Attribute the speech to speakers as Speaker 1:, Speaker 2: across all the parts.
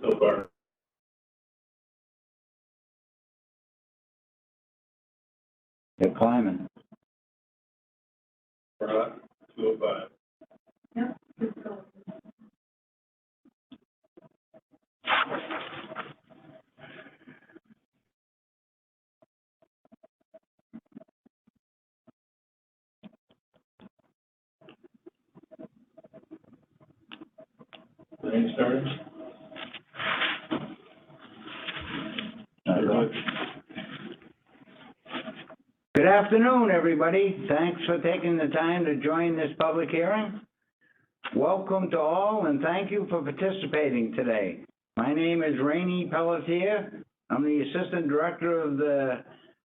Speaker 1: so far.
Speaker 2: They're climbing.
Speaker 1: We're at 205.
Speaker 3: Yeah, it's going.
Speaker 1: Rain started.
Speaker 2: Good afternoon, everybody. Thanks for taking the time to join this public hearing. Welcome to all, and thank you for participating today. My name is Rainey Pelletier. I'm the Assistant Director of the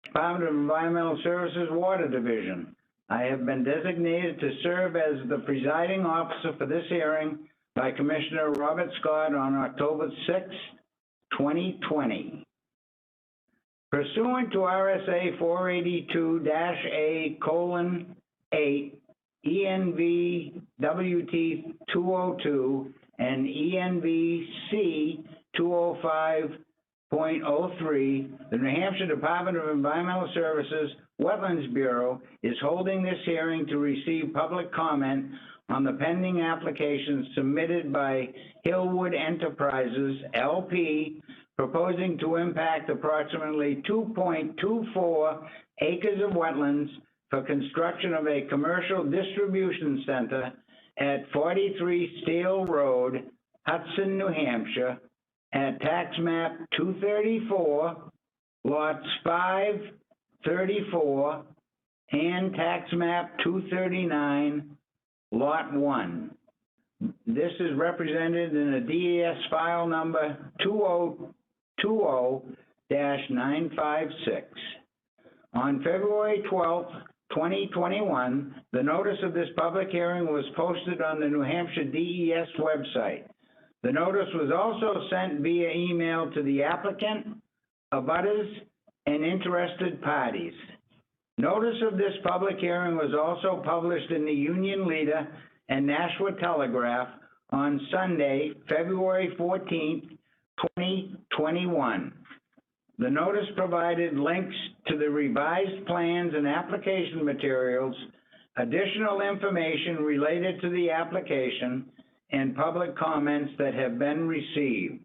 Speaker 2: Department of Environmental Services Water Division. I have been designated to serve as the presiding officer for this hearing by Commissioner Robert Scott on October 6, 2020. Pursuant to RSA 482-A:8, ENV WT 202, and ENV-C 205.03, the New Hampshire Department of Environmental Services Wetlands Bureau is holding this hearing to receive public comment on the pending application submitted by Hillwood Enterprises, LP, proposing to impact approximately 2.24 acres of wetlands for construction of a commercial distribution center at 43 Steele Road, Hudson, New Hampshire, at tax map 234, lots 5, 34, and tax map 239, lot 1. This is represented in a DES file number 2020-956. On February 12th, 2021, the notice of this public hearing was posted on the New Hampshire DES website. The notice was also sent via email to the applicant, abutters, and interested parties. Notice of this public hearing was also published in the Union Leader and Nashua Telegraph on Sunday, February 14th, 2021. The notice provided links to the revised plans and application materials, additional information related to the application, and public comments that have been received.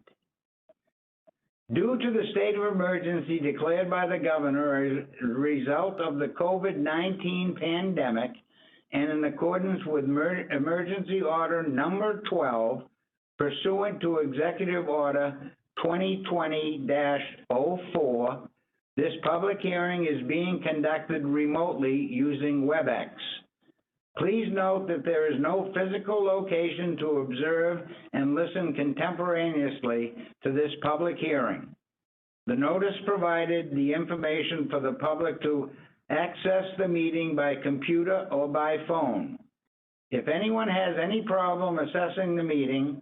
Speaker 2: Due to the state of emergency declared by the governor as a result of the COVID-19 pandemic, and in accordance with Emergency Order Number 12, pursuant to Executive Order 2020-04, this public hearing is being conducted remotely using WebEx. Please note that there is no physical location to observe and listen contemporaneously to this public hearing. The notice provided the information for the public to access the meeting by computer or by phone. If anyone has any problem accessing the meeting,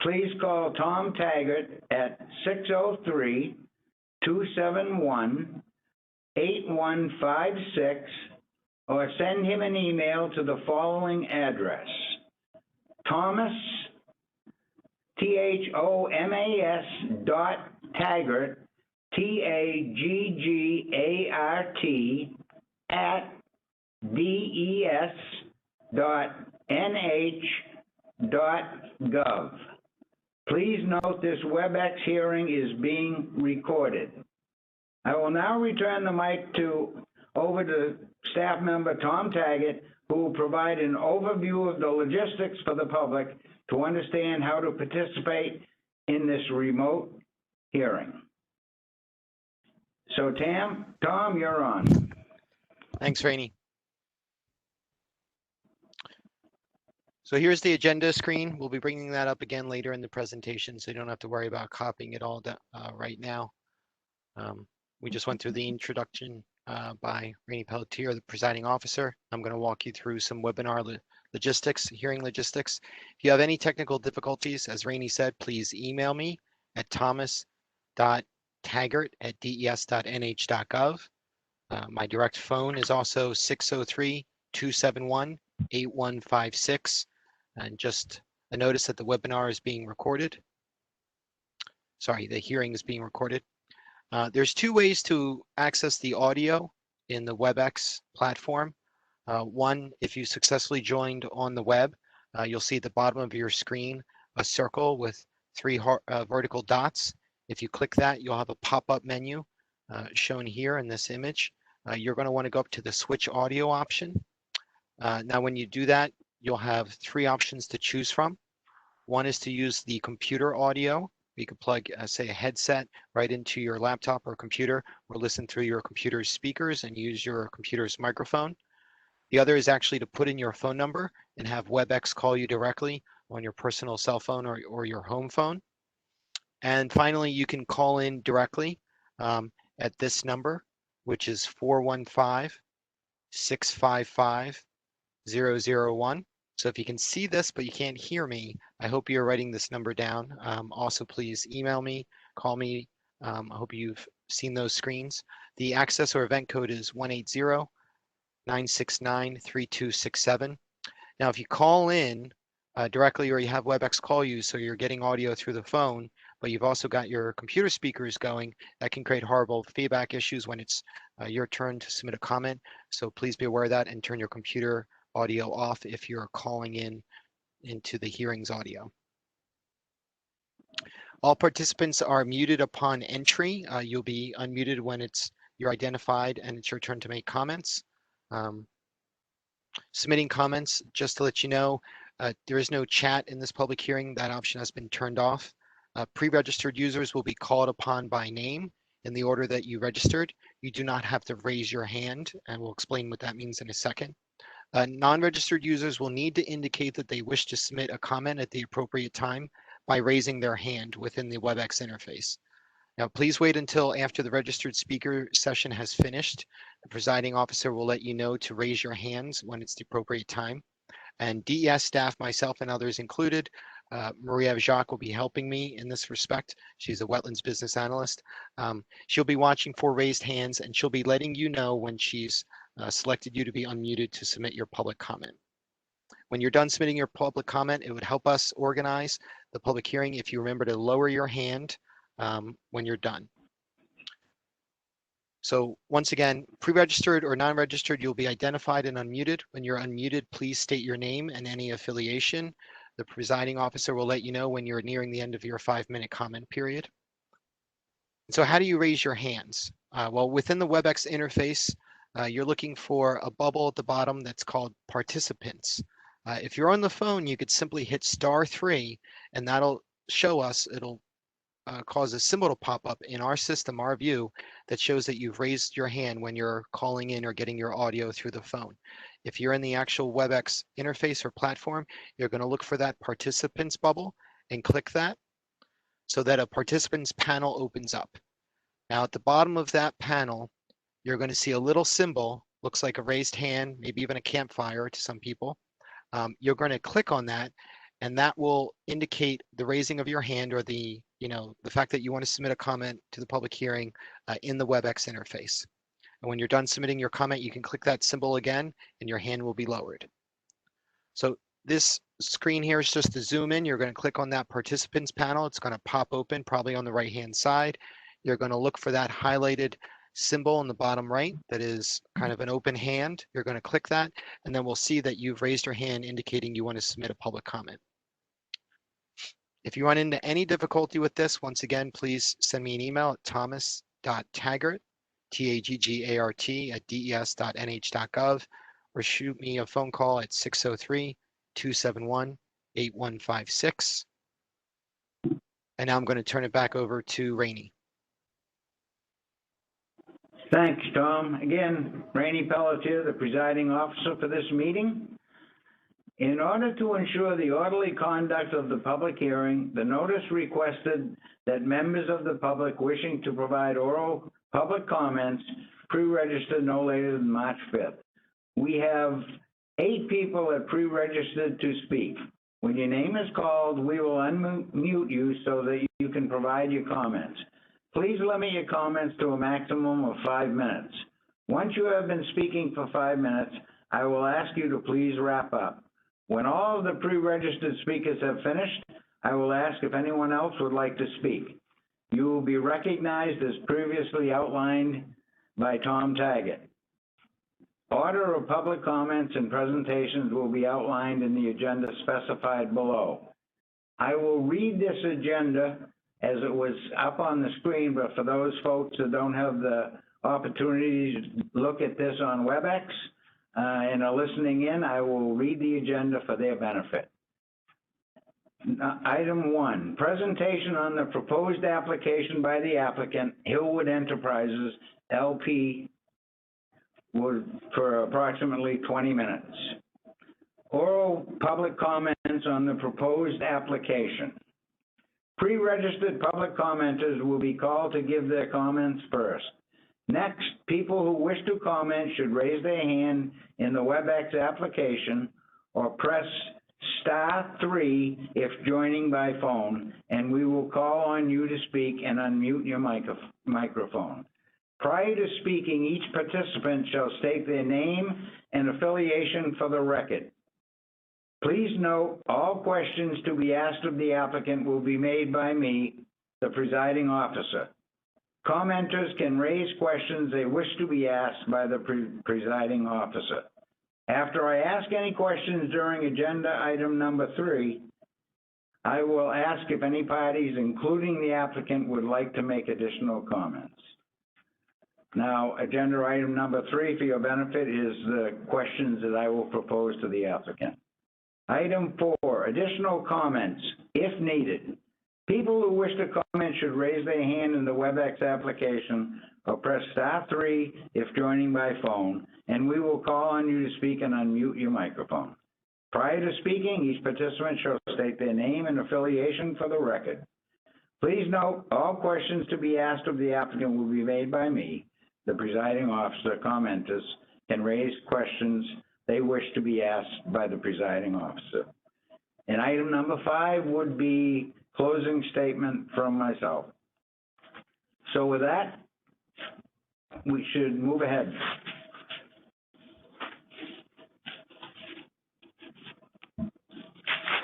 Speaker 2: please call Tom Taggart at 603-271-8156 or send him an email to the following address: Thomas, THOMAS TAGGART @des.nh.gov. Please note this WebEx hearing is being recorded. I will now return the mic over to staff member Tom Taggart, who will provide an overview of the logistics for the public to understand how to participate in this remote hearing. So Tom, you're on.
Speaker 4: Thanks, Rainey. So here's the agenda screen. We'll be bringing that up again later in the presentation, so you don't have to worry about copying it all right now. We just went through the introduction by Rainey Pelletier, the presiding officer. I'm going to walk you through some webinar logistics, hearing logistics. If you have any technical difficulties, as Rainey said, please email me at thomas.taggart@des.nh.gov. My direct phone is also 603-271-8156. And just a notice that the webinar is being recorded. sorry, the hearing is being recorded. There's two ways to access the audio in the WebEx platform. One, if you successfully joined on the web, you'll see at the bottom of your screen a circle with three vertical dots. If you click that, you'll have a pop-up menu shown here in this image. You're going to want to go up to the switch audio option. Now, when you do that, you'll have three options to choose from. One is to use the computer audio. You could plug, say, a headset right into your laptop or computer, or listen through your computer's speakers and use your computer's microphone. The other is actually to put in your phone number and have WebEx call you directly on your personal cell phone or your home phone. And finally, you can call in directly at this number, which is 415-655-001. So if you can see this, but you can't hear me, I hope you're writing this number down. Also, please email me, call me. I hope you've seen those screens. The access or event code is 180-969-3267. Now, if you call in directly or you have WebEx call you, so you're getting audio through the phone, but you've also got your computer speakers going, that can create horrible feedback issues when it's your turn to submit a comment. So please be aware of that and turn your computer audio off if you're calling in into the hearings audio. All participants are muted upon entry. You'll be unmuted when you're identified and it's your turn to make comments. Submitting comments, just to let you know, there is no chat in this public hearing. That option has been turned off. Pre-registered users will be called upon by name in the order that you registered. You do not have to raise your hand, and we'll explain what that means in a second. Non-registered users will need to indicate that they wish to submit a comment at the appropriate time by raising their hand within the WebEx interface. Now, please wait until after the registered speaker session has finished. The presiding officer will let you know to raise your hands when it's the appropriate time. And DES staff, myself and others included, Maria Jacques will be helping me in this respect. She's a wetlands business analyst. She'll be watching for raised hands and she'll be letting you know when she's selected you to be unmuted to submit your public comment. When you're done submitting your public comment, it would help us organize the public hearing if you remember to lower your hand when you're done. So once again, pre-registered or non-registered, you'll be identified and unmuted. When you're unmuted, please state your name and any affiliation. The presiding officer will let you know when you're nearing the end of your 5-minute comment period. So how do you raise your hands? Well, within the WebEx interface, you're looking for a bubble at the bottom that's called participants. If you're on the phone, you could simply hit *3 and that'll show us, it'll cause a symbol to pop up in our system, our view, that shows that you've raised your hand when you're calling in or getting your audio through the phone. If you're in the actual WebEx interface or platform, you're going to look for that participants bubble and click that so that a participants panel opens up. Now at the bottom of that panel, you're going to see a little symbol, looks like a raised hand, maybe even a campfire to some people. You're going to click on that and that will indicate the raising of your hand or the fact that you want to submit a comment to the public hearing in the WebEx interface. And when you're done submitting your comment, you can click that symbol again and your hand will be lowered. So this screen here is just to zoom in. You're going to click on that participants panel. It's going to pop open probably on the right-hand side. You're going to look for that highlighted symbol in the bottom right that is kind of an open hand. You're going to click that and then we'll see that you've raised your hand indicating you want to submit a public comment. If you run into any difficulty with this, once again, please send me an email at thomas.taggart, T-A-G-G-A-R-T @des.nh.gov, or shoot me a phone call at 603-271-8156. And now I'm going to turn it back over to Rainey.
Speaker 2: Thanks, Tom. Again, Rainey Pelletier, the presiding officer for this meeting. In order to ensure the orderly conduct of the public hearing, the notice requested that members of the public wishing to provide oral public comments pre-register no later than March 5th. We have 8 people that pre-registered to speak. When your name is called, we will unmute you so that you can provide your comments. Please limit your comments to a maximum of 5 minutes. Once you have been speaking for 5 minutes, I will ask you to please wrap up. When all of the pre-registered speakers have finished, I will ask if anyone else would like to speak. You will be recognized as previously outlined by Tom Taggett. Order of public comments and presentations will be outlined in the agenda specified below. I will read this agenda as it was up on the screen, but for those folks that don't have the opportunity to look at this on WebEx and are listening in, I will read the agenda for their benefit. Item 1, presentation on the proposed application by the applicant, Hillwood Enterprises, LP, for approximately 20 minutes. Oral public comments on the proposed application. Pre-registered public commenters will be called to give their comments first. Next, people who wish to comment should raise their hand in the WebEx application or press *3 if joining by phone, and we will call on you to speak and unmute your microphone. Prior to speaking, each participant shall state their name and affiliation for the record. Please note, all questions to be asked of the applicant will be made by me, the presiding officer. Commenters can raise questions they wish to be asked by the presiding officer. After I ask any questions during agenda item number 3, I will ask if any parties, including the applicant, would like to make additional comments. Now, agenda item number 3, for your benefit, is the questions that I will propose to the applicant. Item 4, additional comments, if needed. People who wish to comment should raise their hand in the WebEx application or press *3 if joining by phone, and we will call on you to speak and unmute your microphone. Prior to speaking, each participant shall state their name and affiliation for the record. Please note, all questions to be asked of the applicant will be made by me, the presiding officer. Commenters can raise questions they wish to be asked by the presiding officer. And item number 5 would be closing statement from myself. So with that, we should move ahead.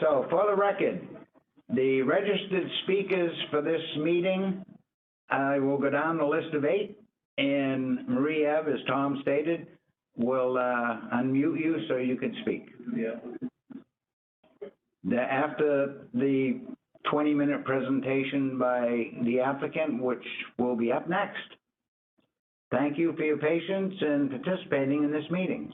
Speaker 2: So for the record, the registered speakers for this meeting, I will go down the list of 8, and Marie Eve, as Tom stated, will unmute you so you can speak.
Speaker 1: Yeah.
Speaker 2: After the 20-minute presentation by the applicant, which will be up next. Thank you for your patience and participating in this meeting.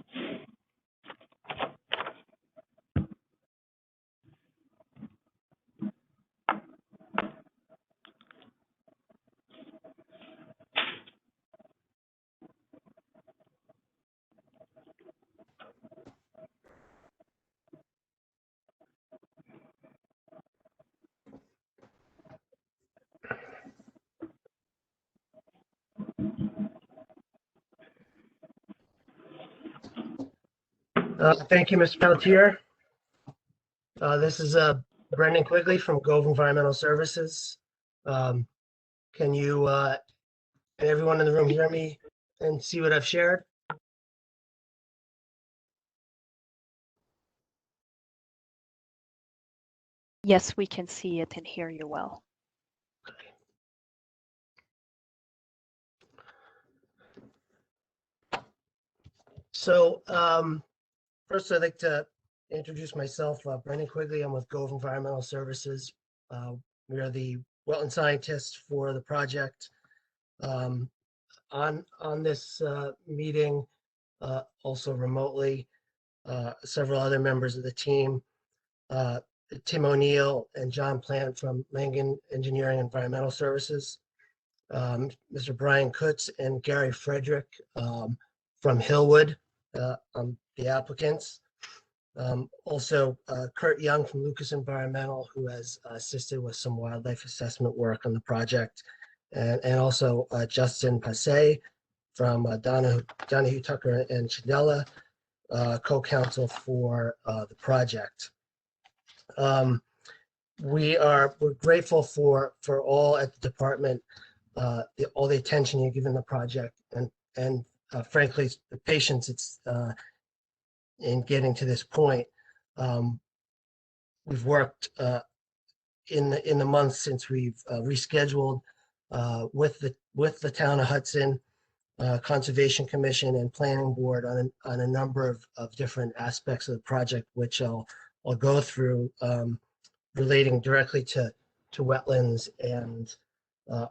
Speaker 5: Thank you, Mr. Pelletier. This is Brendan Quigley from Gove Environmental Services. Can you and everyone in the room hear me and see what I've shared?
Speaker 3: Yes, we can see it and hear you well.
Speaker 5: So first, I'd like to introduce myself. Brendan Quigley. I'm with Gove Environmental Services. We are the wetland scientists for the project. On this meeting, also remotely, several other members of the team, Tim O'Neill and John Plant from Langen Engineering Environmental Services, Mr. Brian Kutz and Gary Frederick from Hillwood, the applicants. Also, Kurt Young from Lucas Environmental, who has assisted with some wildlife assessment work on the project, and also Justin Passe from Donahue Tucker and Chandela, co-counsel for the project. We're grateful for all at the department, all the attention you've given the project, and frankly, the patience it's in getting to this point. We've worked in the months since we've rescheduled with the town of Hudson, Conservation Commission and Planning Board on a number of different aspects of the project, which I'll go through, relating directly to wetlands and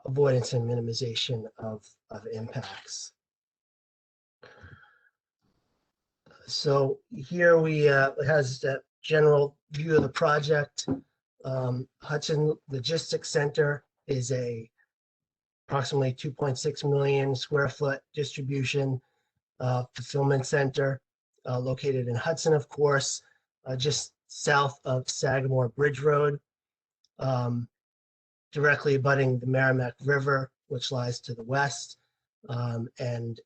Speaker 5: avoidance and minimization of impacts. So here we has a general view of the project. Hudson Logistics Center is a approximately 2.6 million square foot distribution fulfillment center located in Hudson, of course, just south of Sagamore Bridge Road, directly abutting the Merrimack River, which lies to the west, and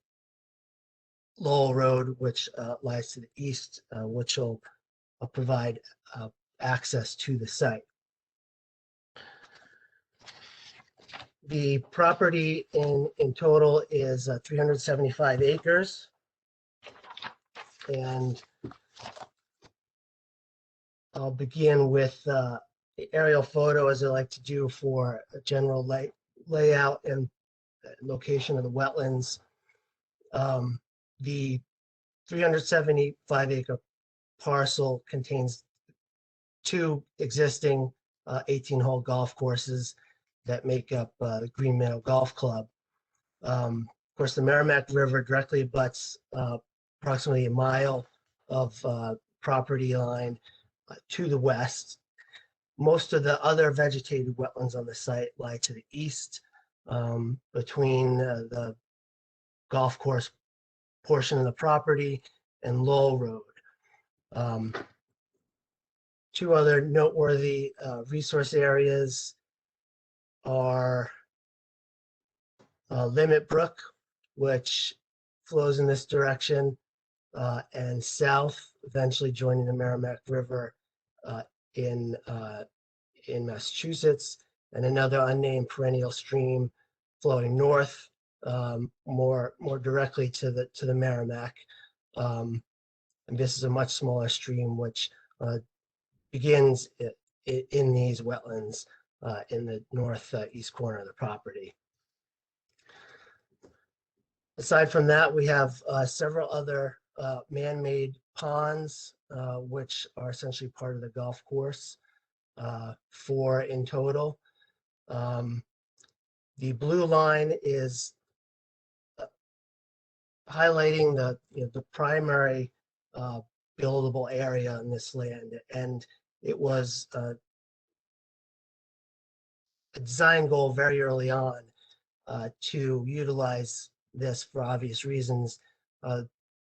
Speaker 5: Lowell Road, which lies to the east, which will provide access to the site. The property in total is 375 acres. And I'll begin with the aerial photo, as I like to do, for a general layout and location of the wetlands. The 375 acre parcel contains 2 existing 18-hole golf courses that make up the Green Meadow Golf Club. Of course, the Merrimack River directly abuts approximately a mile of property line to the west. Most of the other vegetated wetlands on the site lie to the east, between the golf course portion of the property and Lowell Road. 2 other noteworthy resource areas are Limit Brook, which flows in this direction and south, eventually joining the Merrimack River in Massachusetts, and another unnamed perennial stream flowing north, more directly to the Merrimack. And this is a much smaller stream, which begins in these wetlands in the northeast corner of the property. Aside from that, we have several other man-made ponds, which are essentially part of the golf course, 4 in total. The blue line is highlighting the primary buildable area in this land, and it was a design goal very early on to utilize this for obvious reasons.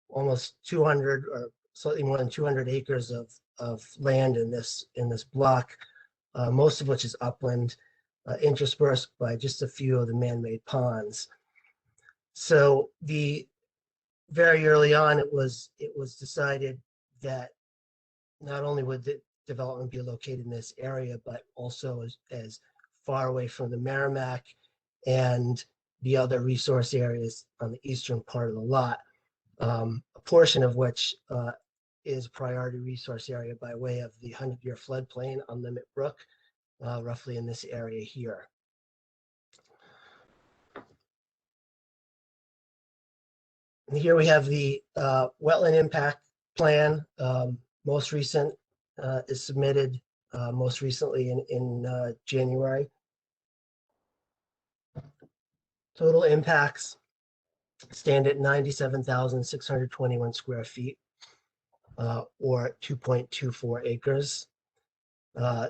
Speaker 5: Almost 200 or slightly more than 200 acres of land in this block, most of which is upland, interspersed by just a few of the man-made ponds. So very early on, it was decided that not only would the development be located in this area, but also as far away from the Merrimack and the other resource areas on the eastern part of the lot, a portion of which is a priority resource area by way of the 100-year floodplain on Limit Brook, roughly in this area here. And here we have the wetland impact plan. Most recent is submitted most recently in January. Total impacts stand at 97,621 square feet, or 2.24 acres.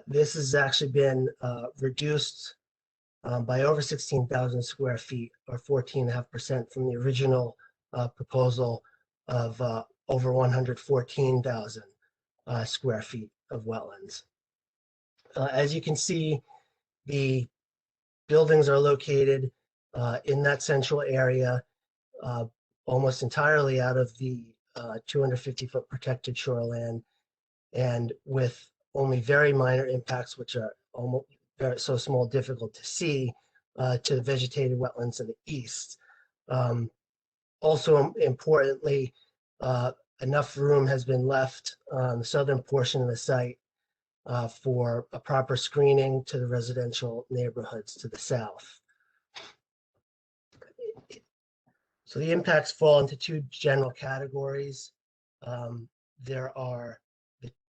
Speaker 5: This has actually been reduced by over 16,000 square feet, or 14.5% from the original proposal of over 114,000 square feet of wetlands. As you can see, the buildings are located in that central area, almost entirely out of the 250-foot protected shoreland, and with only very minor impacts, which are almost so small, difficult to see, to the vegetated wetlands in the east. Also importantly, enough room has been left on the southern portion of the site for a proper screening to the residential neighborhoods to the south. So the impacts fall into two general categories. There are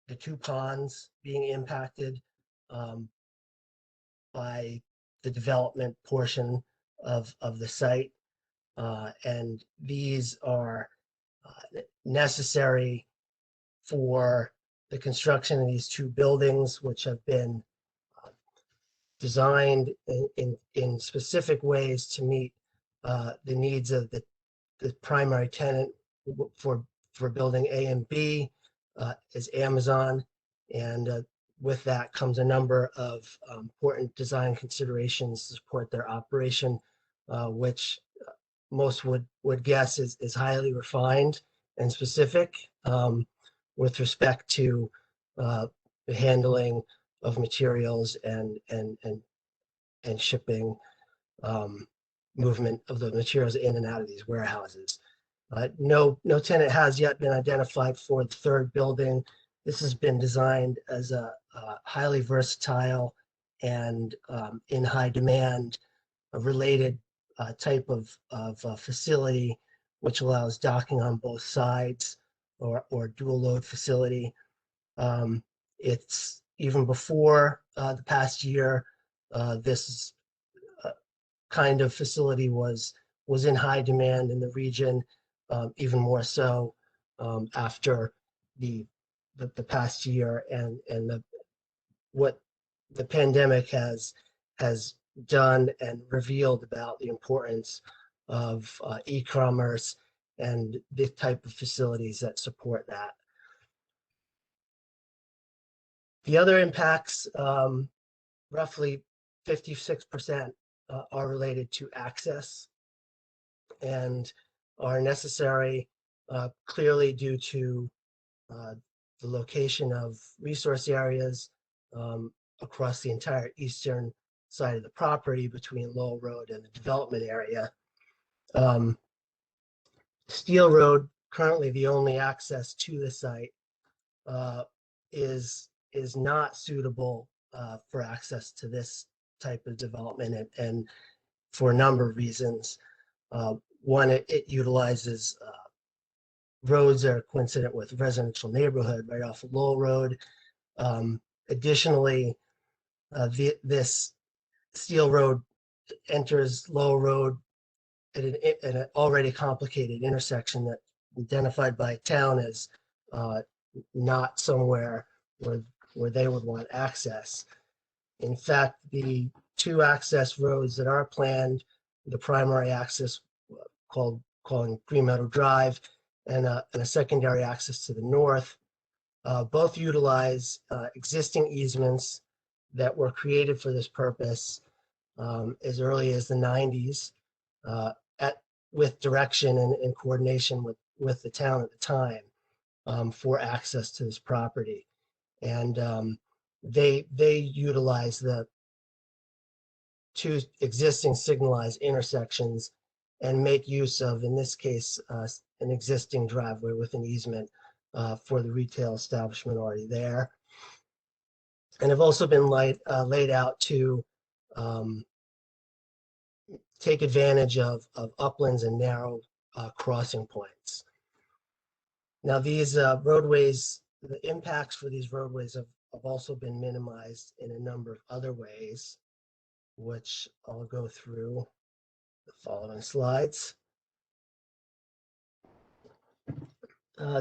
Speaker 5: the two ponds being impacted by the development portion of the site. And these are necessary for the construction of these two buildings, which have been designed in specific ways to meet the needs of the primary tenant for building A and B is Amazon. And with that comes a number of important design considerations to support their operation, which most would guess is highly refined and specific with respect to the handling of materials and shipping, movement of the materials in and out of these warehouses. No tenant has yet been identified for the third building. This has been designed as a highly versatile and in high demand, a related type of facility, which allows docking on both sides or dual load facility. It's even before the past year, this kind of facility was in high demand in the region, even more so after the past year and what the pandemic has done and revealed about the importance of e-commerce and the type of facilities that support that. The other impacts, roughly 56%, are related to access and are necessary clearly due to the location of resource areas across the entire eastern side of the property between Lowell Road and the development area. Steele Road, currently the only access to the site, is not suitable for access to this type of development, and for a number of reasons. One, it utilizes roads that are coincident with residential neighborhood right off of Lowell Road. Additionally, this Steele Road enters Lowell Road at an already complicated intersection that identified by town as not somewhere where they would want access. In fact, the two access roads that are planned, the primary access calling Green Meadow Drive and a secondary access to the north, both utilize existing easements that were created for this purpose as early as the 90s with direction and coordination with the town at the time for access to this property. And they utilize the two existing signalized intersections and make use of, in this case, an existing driveway with an easement for the retail establishment already there, and have also been laid out to take advantage of uplands and narrow crossing points. Now, these roadways, the impacts for these roadways have also been minimized in a number of other ways, which I'll go through the following slides.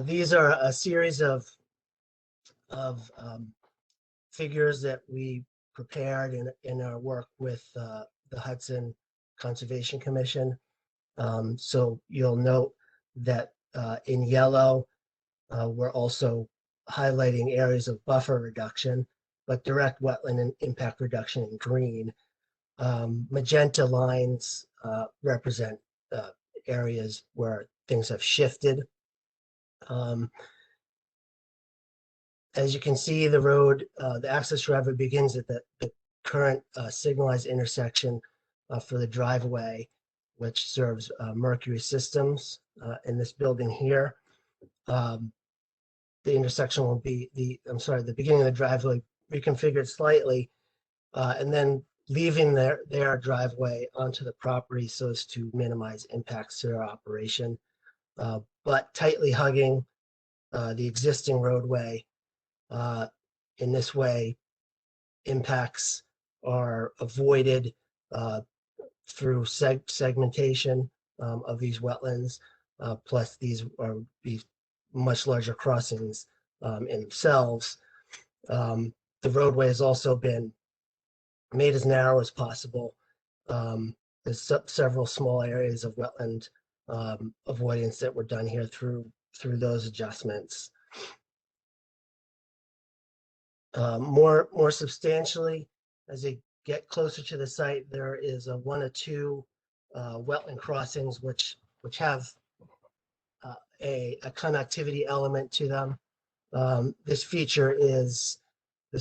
Speaker 5: These are a series of figures that we prepared in our work with the Hudson Conservation Commission. So you'll note that in yellow, we're also highlighting areas of buffer reduction, but direct wetland and impact reduction in green. Magenta lines represent areas where things have shifted. As you can see, the road, the access driveway begins at the current signalized intersection for the driveway, which serves Mercury Systems in this building here. The intersection will be the beginning of the driveway reconfigured slightly, and then leaving their driveway onto the property so as to minimize impacts to their operation, but tightly hugging the existing roadway. In this way, impacts are avoided through segmentation of these wetlands. Plus, these are these much larger crossings in themselves. The roadway has also been made as narrow as possible. There's several small areas of wetland avoidance that were done here through those adjustments. More substantially, as you get closer to the site, there is one or two wetland crossings which have a connectivity element to them. This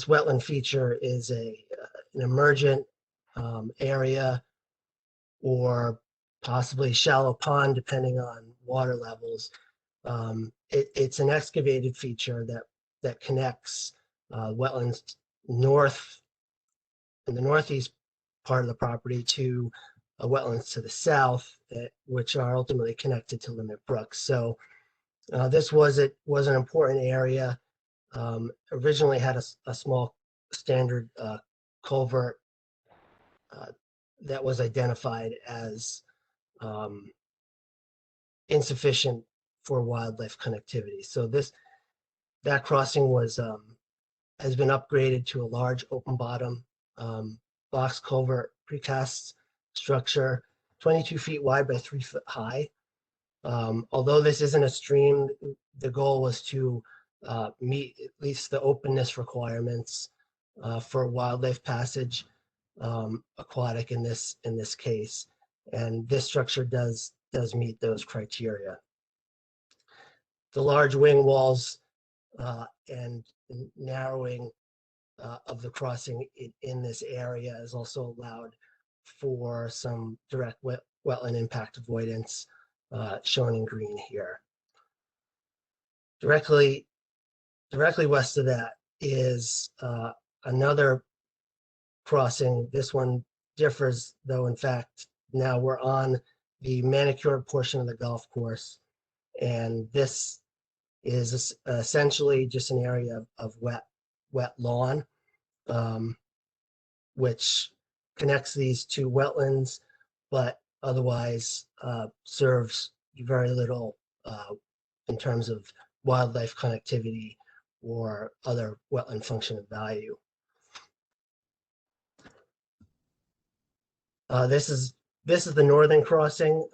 Speaker 5: wetland feature is an emergent area or possibly shallow pond, depending on water levels. It's an excavated feature that connects wetlands north in the northeast part of the property to wetlands to the south, which are ultimately connected to Limit Brook. So this was an important area. Originally had a small standard culvert that was identified as insufficient for wildlife connectivity. So that crossing has been upgraded to a large open bottom box culvert precast structure, 22 feet wide by 3 foot high. Although this isn't a stream, the goal was to meet at least the openness requirements for wildlife passage, aquatic in this case, and this structure does meet those criteria. The large wing walls and narrowing of the crossing in this area is also allowed for some direct wetland impact avoidance, shown in green here. Directly west of that is another crossing. This one differs, though. In fact, now we're on the manicured portion of the golf course, and this is essentially just an area of wet lawn, which connects these two wetlands, but otherwise serves very little in terms of wildlife connectivity or other wetland function of value. This is the northern crossing,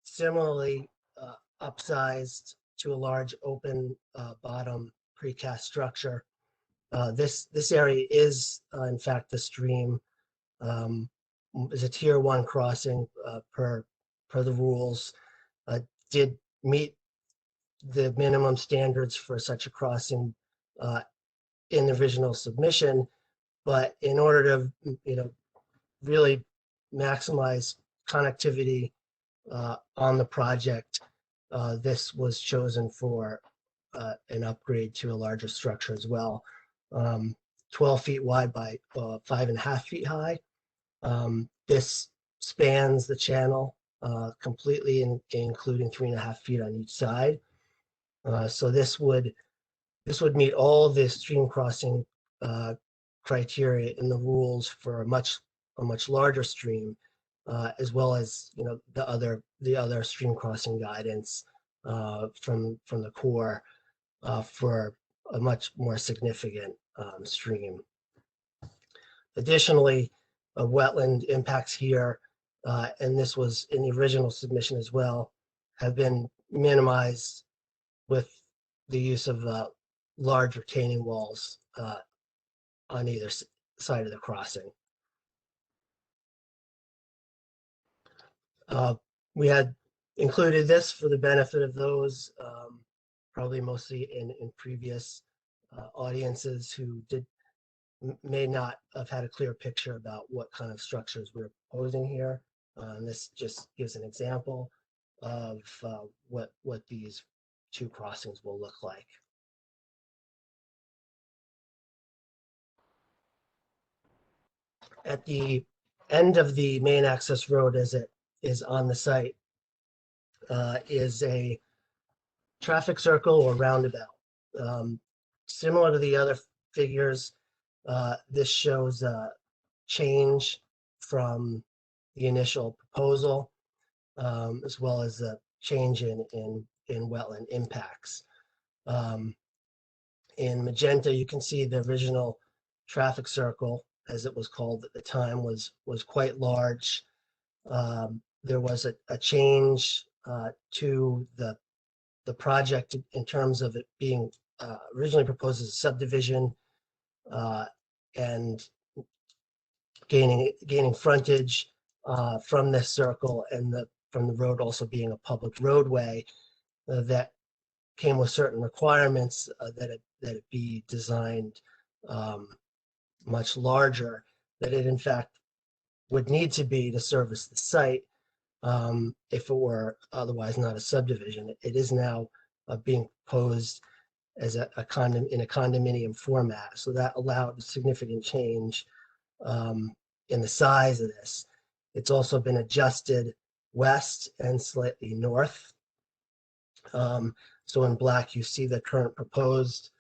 Speaker 5: similarly upsized to a large open bottom precast structure. This area is in fact the stream. Is a tier 1 crossing per the rules. Did meet the minimum standards for such a crossing in the original submission, but in order to really maximize connectivity on the project, this was chosen for an upgrade to a larger structure as well. 12 feet wide by 5.5 feet high. This spans the channel completely, including 3.5 feet on each side. So this would meet all the stream crossing criteria in the rules for a much larger stream, as well as the other stream crossing guidance from the Corps for a much more significant stream. Additionally, wetland impacts here, and this was in the original submission as well, have been minimized with the use of large retaining walls on either side of the crossing. We had included this for the benefit of those, probably mostly in previous audiences who may not have had a clear picture about what kind of structures we're proposing here. And this just gives an example of what these two crossings will look like. at the end of the main access road as it is on the site is a traffic circle or roundabout. Similar to the other figures, this shows a change from the initial proposal, as well as a change in wetland impacts. In magenta, you can see the original traffic circle, as it was called at the time, was quite large. There was a change to the project in terms of it being originally proposed as a subdivision and gaining frontage from this circle, and from the road also being a public roadway that came with certain requirements that it be designed much larger, that it in fact would need to be to service the site if it were otherwise not a subdivision. It is now being proposed as in a condominium format, so that allowed a significant change in the size of this. It's also been adjusted west and slightly north. So in black, you see the current proposed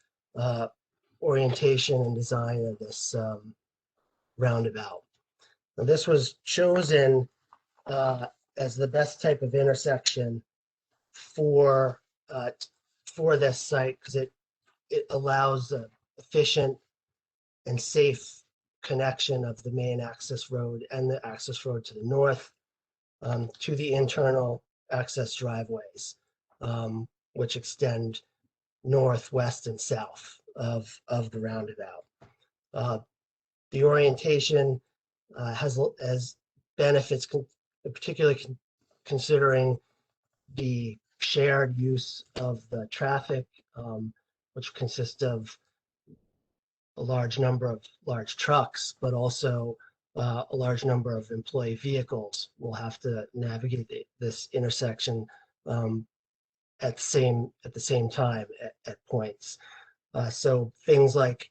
Speaker 5: orientation and design of this roundabout. Now, this was chosen as the best type of intersection for this site because it allows efficient and safe connection of the main access road and the access road to the north to the internal access driveways, which extend north, west, and south of the roundabout. The orientation has benefits, particularly considering the shared use of the traffic, which consists of a large number of large trucks, but also a large number of employee vehicles will have to navigate this intersection at the same time at points. So things like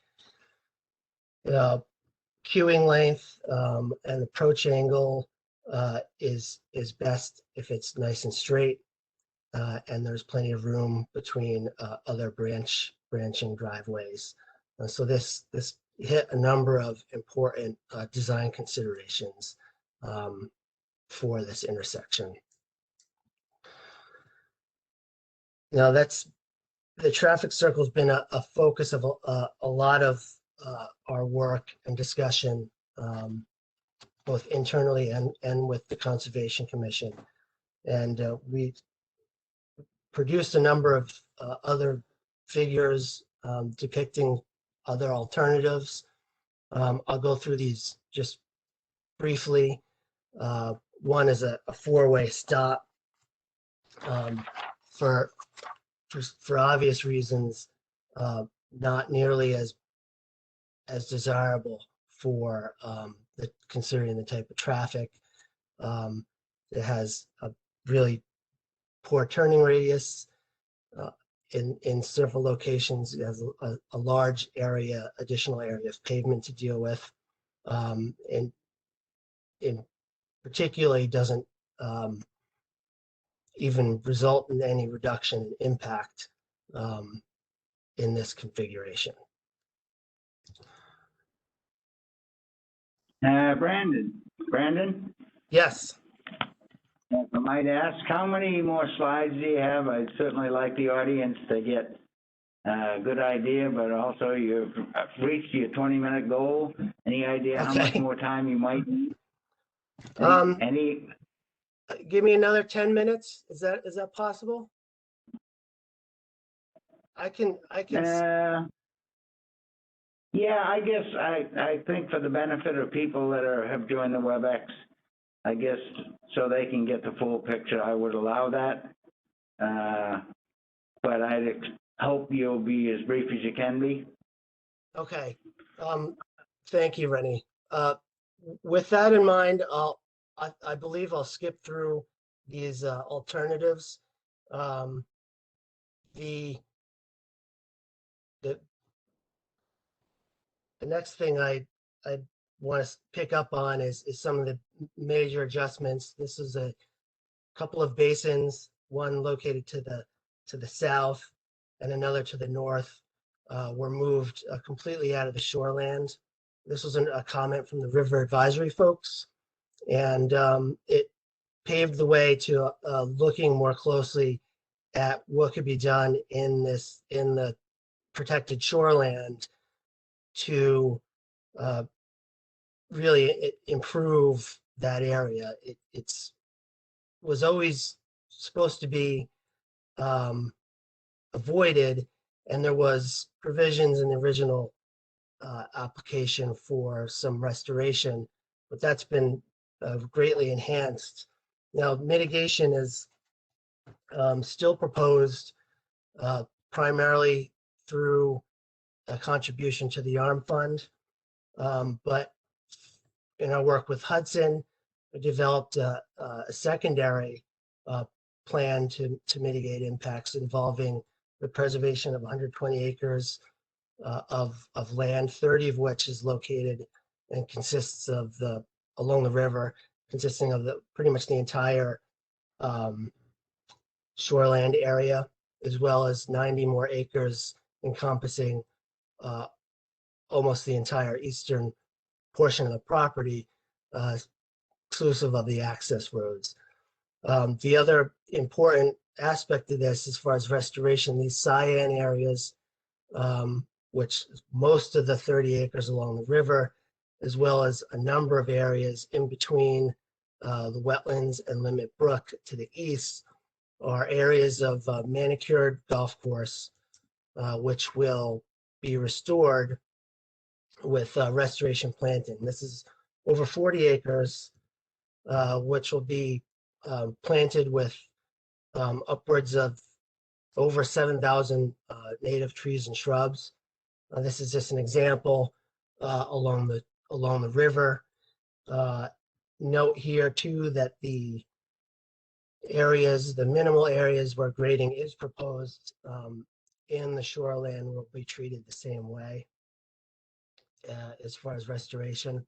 Speaker 5: queuing length and approach angle is best if it's nice and straight, and there's plenty of room between other branching driveways. So this hit a number of important design considerations for this intersection. Now the traffic circle has been a focus of a lot of our work and discussion, both internally and with the Conservation Commission. And we produced a number of other figures depicting other alternatives. I'll go through these just briefly. One is a four-way stop. For obvious reasons, not nearly as desirable for considering the type of traffic. It has a really poor turning radius. In several locations, it has a large additional area of pavement to deal with, and in particularly doesn't even result in any reduction in impact in this configuration.
Speaker 2: Brandon?
Speaker 5: Yes.
Speaker 2: If I might ask, how many more slides do you have? I'd certainly like the audience to get a good idea, but also you've reached your 20-minute goal. Any idea how much more time you might need?
Speaker 5: Give me another 10 minutes. Is that possible? I can.
Speaker 2: Yeah, I guess I think for the benefit of people that have joined the WebEx, I guess so they can get the full picture, I would allow that. But I'd hope you'll be as brief as you can be. Okay.
Speaker 5: Thank you, Rennie. With that in mind, I believe I'll skip through these alternatives. The next thing I'd want to pick up on is some of the major adjustments. This is a couple of basins, one located to the south and another to the north, were moved completely out of the shoreland. This was a comment from the River Advisory folks, and it paved the way to looking more closely at what could be done in the protected shoreland to really improve that area. It's was always supposed to be avoided, and there was provisions in the original application for some restoration, but that's been greatly enhanced. Now, mitigation is still proposed primarily through a contribution to the ARM fund, but in our work with Hudson, we developed a secondary plan to mitigate impacts involving the preservation of 120 acres of land, 30 of which is located and consists of along the river, consisting of pretty much the entire shoreland area, as well as 90 more acres encompassing almost the entire eastern portion of the property, exclusive of the access roads. The other important aspect of this, as far as restoration, these cyan areas, which most of the 30 acres along the river, as well as a number of areas in between the wetlands and Limit Brook to the east, are areas of manicured golf course, which will be restored with restoration planting. This is over 40 acres, which will be planted with upwards of over 7,000 native trees and shrubs. This is just an example along the river. Note here too that the minimal areas where grading is proposed in the shoreland will be treated the same way as far as restoration.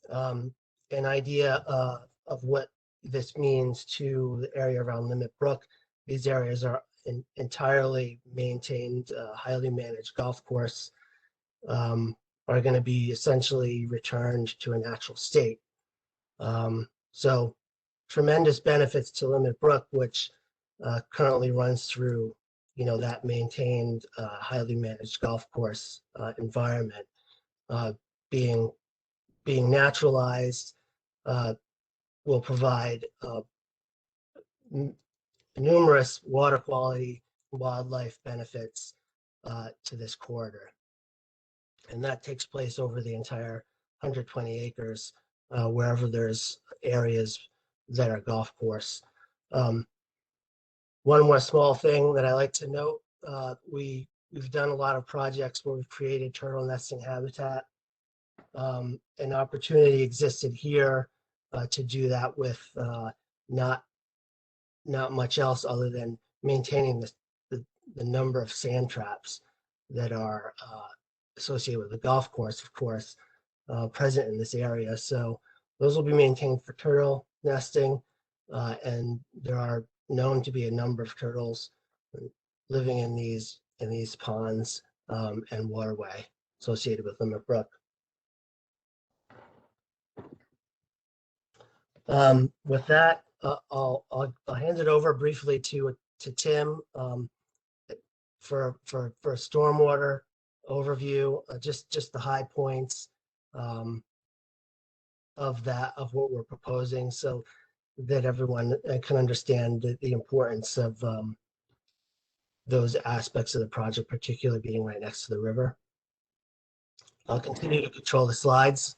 Speaker 5: An idea of what this means to the area around Limit Brook. These areas are entirely maintained, highly managed golf course, are going to be essentially returned to a natural state. So tremendous benefits to Limit Brook, which currently runs through, that maintained, highly managed golf course environment, being naturalized, will provide numerous water quality, wildlife benefits to this corridor. And that takes place over the entire 120 acres, wherever there's areas that are golf course. One more small thing that I like to note, we've done a lot of projects where we've created turtle nesting habitat. An opportunity existed here to do that with not much else other than maintaining the number of sand traps that are associated with the golf course, of course, present in this area. So those will be maintained for turtle nesting, and there are known to be a number of turtles living in these ponds and waterway associated with Limit Brook. With that, I'll hand it over briefly to Tim for a stormwater overview, just the high points of what we're proposing, so that everyone can understand the importance of those aspects of the project, particularly being right next to the river. I'll continue to control the slides.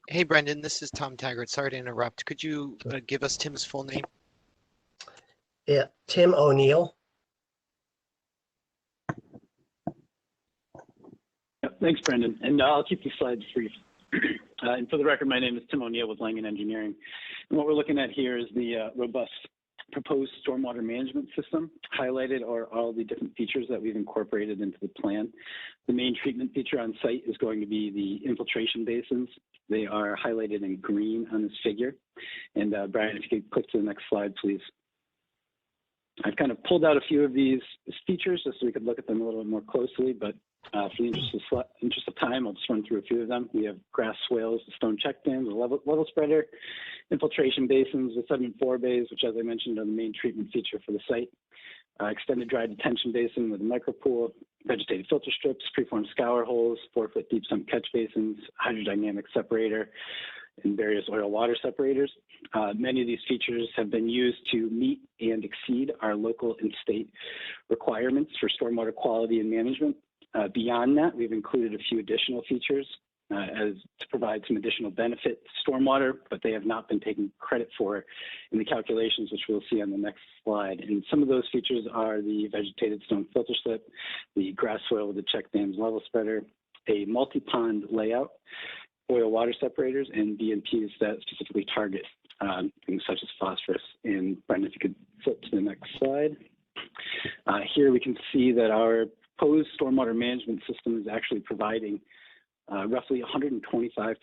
Speaker 4: Hey, Brendan, this is Tom Taggart. Sorry to interrupt. Could you give us Tim's full name?
Speaker 5: Yeah, Tim O'Neill.
Speaker 6: Thanks, Brendan. And I'll keep the slides brief. And for the record, my name is Tim O'Neill with Langen Engineering. And what we're looking at here is the robust proposed stormwater management system. Highlighted are all the different features that we've incorporated into the plan. The main treatment feature on site is going to be the infiltration basins. They are highlighted in green on this figure. And Brian, if you could click to the next slide, please. I've kind of pulled out a few of these features just so we could look at them a little bit more closely, but for the interest of time, I'll just run through a few of them. We have grass swales, the stone check dams, the level spreader, infiltration basins, the sediment forebays, which, as I mentioned, are the main treatment feature for the site. Extended dry detention basin with a micropool, vegetated filter strips, preformed scour holes, 4-foot deep sump catch basins, hydrodynamic separator, and various oil water separators. Many of these features have been used to meet and exceed our local and state requirements for stormwater quality and management. Beyond that, we've included a few additional features as to provide some additional benefit to stormwater, but they have not been taken credit for in the calculations, which we'll see on the next slide. And some of those features are the vegetated stone filter slip, the grass soil with the check dams level spreader, a multi-pond layout, oil water separators, and BMPs that specifically target things such as phosphorus. And Brendan, if you could flip to the next slide. Here we can see that our proposed stormwater management system is actually providing roughly 125%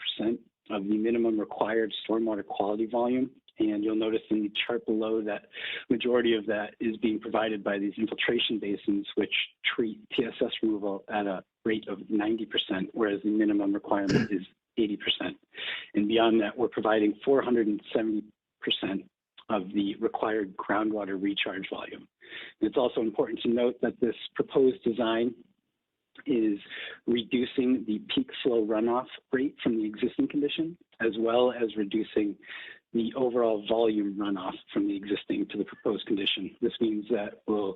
Speaker 6: of the minimum required stormwater quality volume. And you'll notice in the chart below that majority of that is being provided by these infiltration basins, which treat TSS removal at a rate of 90%, whereas the minimum requirement is 80%. And beyond that, we're providing 470% of the required groundwater recharge volume. And it's also important to note that this proposed design is reducing the peak flow runoff rate from the existing condition, as well as reducing the overall volume runoff from the existing to the proposed condition. This means that we're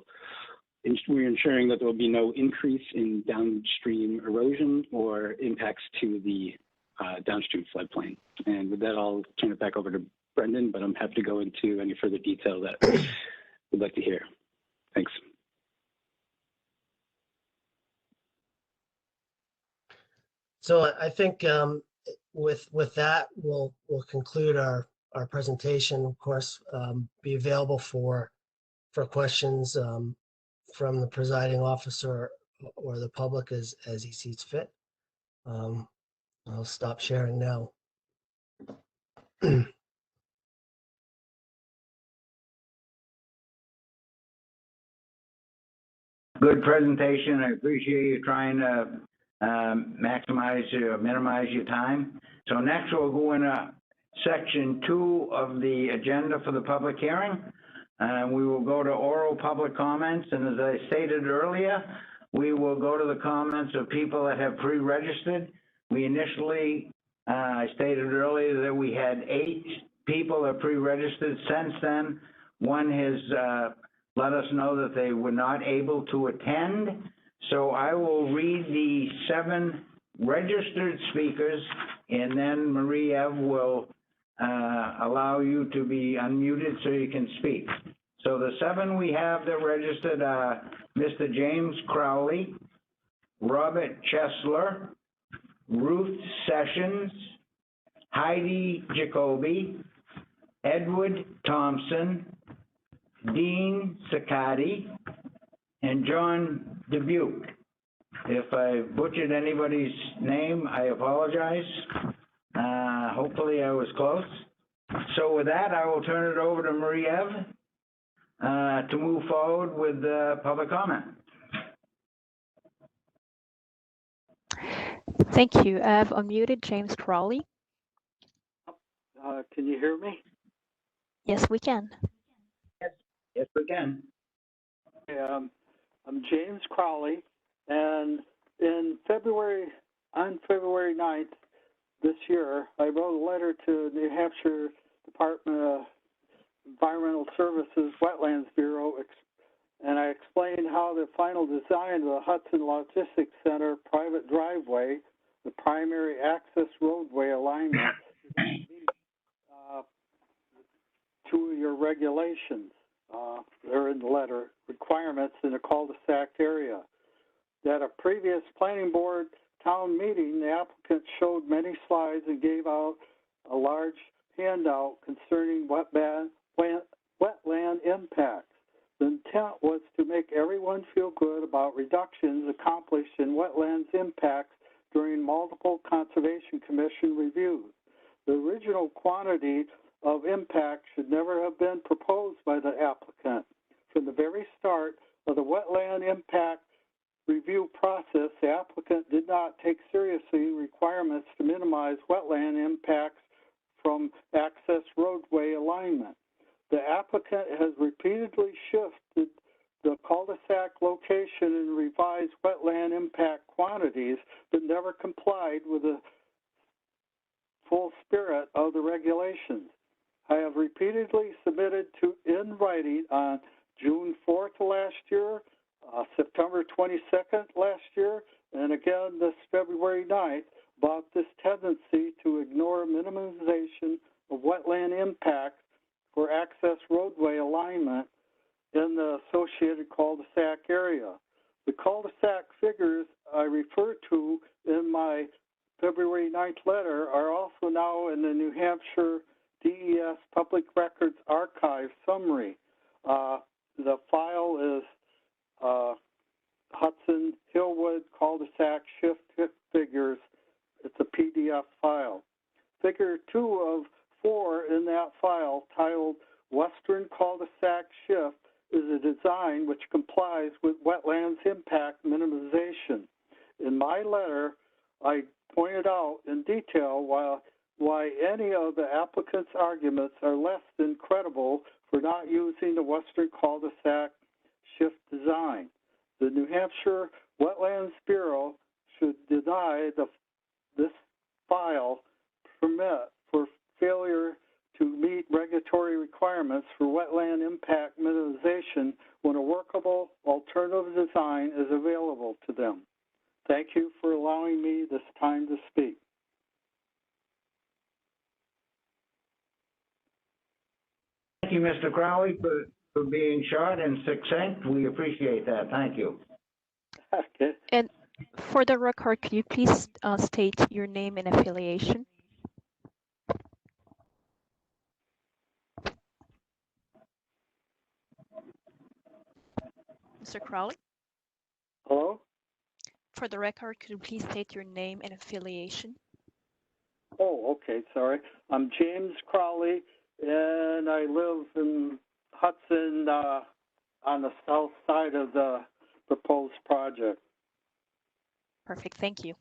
Speaker 6: ensuring that there will be no increase in downstream erosion or impacts to the downstream floodplain. And with that, I'll turn it back over to Brendan, but I'm happy to go into any further detail that we'd like to hear. Thanks.
Speaker 5: So I think with that, we'll conclude our presentation. Of course, be available for questions from the presiding officer or the public as he sees fit. I'll stop sharing now.
Speaker 2: Good presentation. I appreciate you trying to minimize your time. So next we'll go into section 2 of the agenda for the public hearing. We will go to oral public comments, and as I stated earlier, we will go to the comments of people that have pre-registered. We initially, I stated earlier that we had 8 people that pre-registered. Since then, one has let us know that they were not able to attend. So I will read the 7 registered speakers, and then Marie-Eve will allow you to be unmuted so you can speak. So the 7 we have that registered are Mr. James Crowley, Robert Chesler, Ruth Sessions, Heidi Jacoby, Edward Thompson, Dean Siccardi, and John Dubuque. If I butchered anybody's name, I apologize. Hopefully I was close. So with that, I will turn it over to Marie-Eve to move forward with the public comment.
Speaker 3: Thank you. I've unmuted James Crowley.
Speaker 6: Can you hear me?
Speaker 3: Yes, we can.
Speaker 2: Yes, we can.
Speaker 7: I'm James Crowley, and on February 9th this year, I wrote a letter to New Hampshire Department of Environmental Services Wetlands Bureau, and I explained how the final design of the Hudson Logistics Center private driveway, the primary access roadway alignment, to your regulations. They're in the letter, requirements in a cul-de-sac area. At a previous planning board town meeting, the applicant showed many slides and gave out a large handout concerning wetland wetland impacts. The intent was to make everyone feel good about reductions accomplished in wetlands impacts during multiple Conservation Commission reviews. The original quantity of impact should never have been proposed by the applicant. From the very start of the wetland impact review process, the applicant did not take seriously requirements to minimize wetland impacts from access roadway alignment. The applicant has repeatedly shifted the cul-de-sac location and revised wetland impact quantities, but never complied with the full spirit of the regulations. I have repeatedly submitted in writing on June 4th last year, September 22nd last year, and again this February 9th about this tendency to ignore minimization of wetland impacts for access roadway alignment in the associated cul-de-sac area. The cul-de-sac figures I referred to in my February 9th letter are also now in the New Hampshire DES Public Records Archive summary. The file is Hudson, Hillwood, cul-de-sac shift figures. It's a PDF file. Figure 2 of 4 in that file, titled Western Cul-de-sac Shift, is a design which complies with wetlands impact minimization. In my letter, I pointed out in detail why any of the applicant's arguments are less than credible for not using the Western cul-de-sac shift design. The New Hampshire Wetlands Bureau should deny this file permit for failure to meet regulatory requirements for wetland impact minimization when a workable alternative design is available to them. Thank you for allowing me this time to speak.
Speaker 2: Thank you, Mr. Crowley, for being short and succinct. We appreciate that. Thank you.
Speaker 7: Okay.
Speaker 3: And for the record, could you please state your name and affiliation? Mr. Crowley?
Speaker 7: Hello?
Speaker 3: For the record, could you please state your name and affiliation?
Speaker 7: Oh, okay, sorry. I'm James Crowley, and I live in Hudson on the south side of the proposed project.
Speaker 3: Perfect, thank you.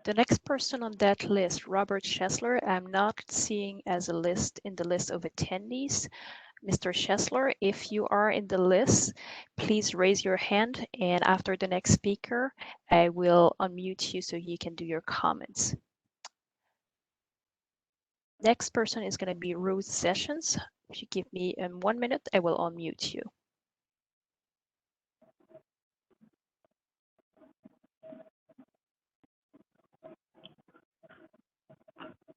Speaker 3: The next person on that list, Robert Schessler, I'm not seeing as a list in the list of attendees. Mr. Schessler, if you are in the list, please raise your hand, and after the next speaker, I will unmute you so you can do your comments. Next person is going to be Ruth Sessions. If you give me 1 minute, I will unmute you.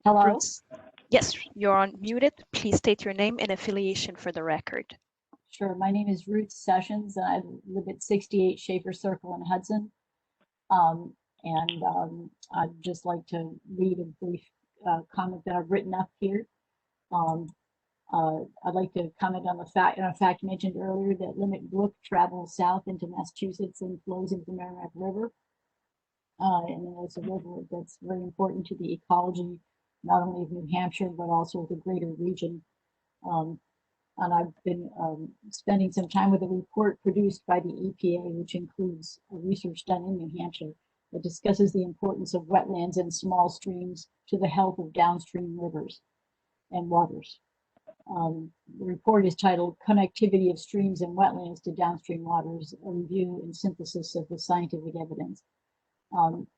Speaker 8: Hello?
Speaker 3: Ruth? Yes, you're unmuted. Please state your name and affiliation for the record.
Speaker 8: Sure. My name is Ruth Sessions, and I live at 68 Schaefer Circle in Hudson. I'd just like to read a brief comment that I've written up here. I'd like to comment on the fact mentioned earlier that Limit Brook travels south into Massachusetts and flows into the Merrimack River. And it's a river that's very important to the ecology, not only of New Hampshire, but also the greater region. And I've been spending some time with a report produced by the EPA, which includes research done in New Hampshire that discusses the importance of wetlands and small streams to the health of downstream rivers and waters. The report is titled Connectivity of Streams and Wetlands to Downstream Waters, a Review and Synthesis of the Scientific Evidence.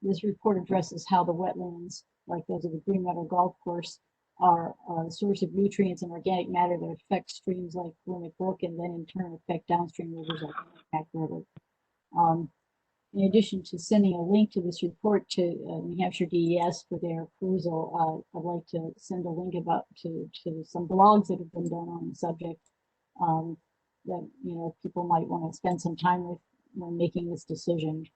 Speaker 8: This report addresses how the wetlands, like those of the Green Meadow Golf Course, are a source of nutrients and organic matter that affect streams like Limit Brook and then in turn affect downstream rivers like the Merrimack River. In addition to sending a link to this report to New Hampshire DES for their perusal, I'd like to send a link to some blogs that have been done on the subject that people might want to spend some time with when making this decision.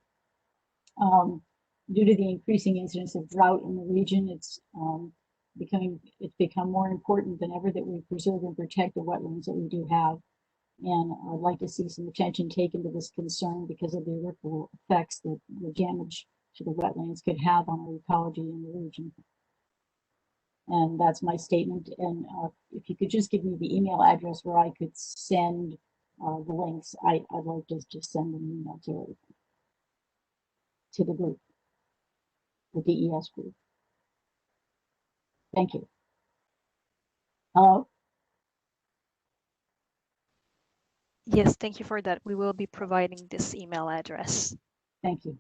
Speaker 8: due to the increasing incidence of drought in the region, it's become more important than ever that we preserve and protect the wetlands that we do have. And I'd like to see some attention taken to this concern because of the ripple effects that the damage to the wetlands could have on our ecology in the region. And that's my statement. And if you could just give me the email address where I could send the links, I'd like to just send an email to the group, the DES group. Thank you. Hello?
Speaker 3: Yes, thank you for that. We will be providing this email address.
Speaker 8: Thank you.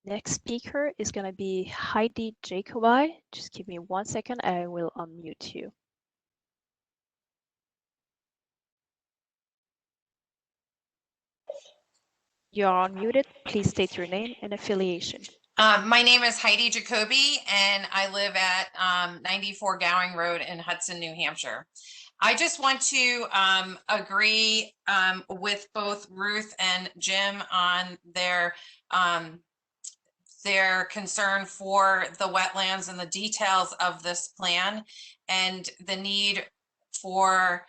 Speaker 3: Next speaker is going to be Heidi Jacobi. Just give me 1 second. I will unmute you. You are unmuted. Please state your name and affiliation.
Speaker 9: My name is Heidi Jacobi, and I live at 94 Gowing Road in Hudson, New Hampshire. I just want to agree with both Ruth and Jim on their concern for the wetlands and the details of this plan and the need for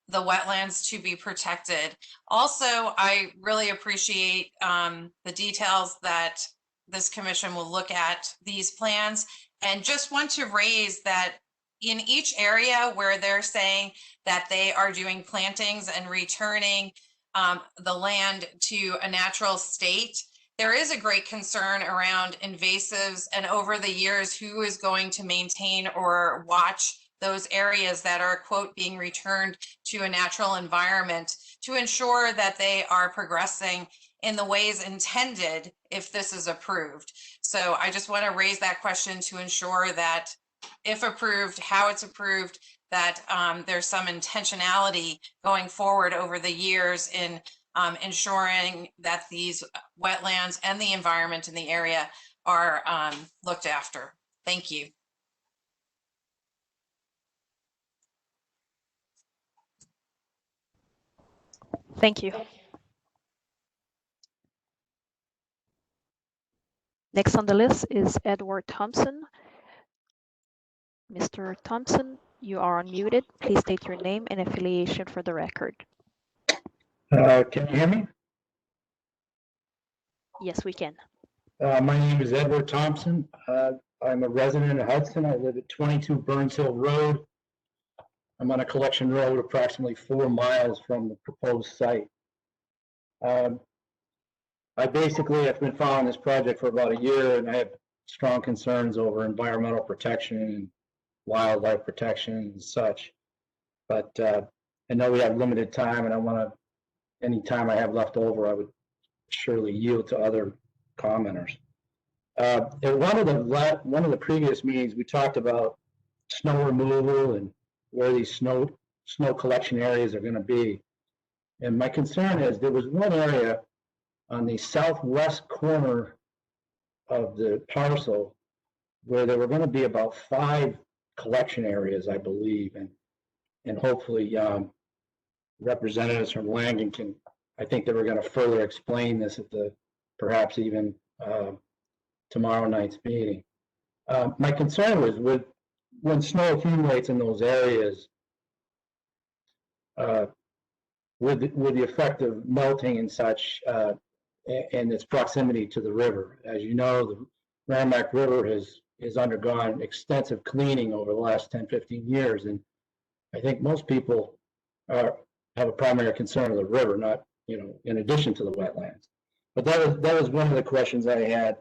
Speaker 9: the wetlands to be protected. Also, I really appreciate the details that this commission will look at these plans, and just want to raise that in each area where they're saying that they are doing plantings and returning the land to a natural state, there is a great concern around invasives, and over the years, who is going to maintain or watch those areas that are, quote, being returned to a natural environment to ensure that they are progressing in the ways intended if this is approved. So I just want to raise that question to ensure that if approved, how it's approved, that there's some intentionality going forward over the years in ensuring that these wetlands and the environment in the area are looked after. Thank you.
Speaker 3: Thank you. Next on the list is Edward Thompson. Mr. Thompson, you are unmuted. Please state your name and affiliation for the record.
Speaker 10: Can you hear me?
Speaker 3: Yes, we can.
Speaker 10: My name is Edward Thompson. I'm a resident of Hudson. I live at 22 Burns Hill Road. I'm on a collection road approximately 4 miles from the proposed site. I've been following this project for about a year, and I have strong concerns over environmental protection and wildlife protection and such. But I know we have limited time, and I want to, any time I have left over, I would surely yield to other commenters. At one of the previous meetings, we talked about snow removal and where these snow collection areas are going to be. And my concern is there was one area on the southwest corner of the parcel where there were going to be about 5 collection areas, I believe, and hopefully representatives from Langen can, I think they were going to further explain this at the, perhaps even tomorrow night's meeting. My concern was when snow accumulates in those areas, with the effect of melting and such, and its proximity to the river. As you know, the Merrimack River has undergone extensive cleaning over the last 10, 15 years, and I think most people have a primary concern of the river, not, in addition to the wetlands. But that was one of the questions I had.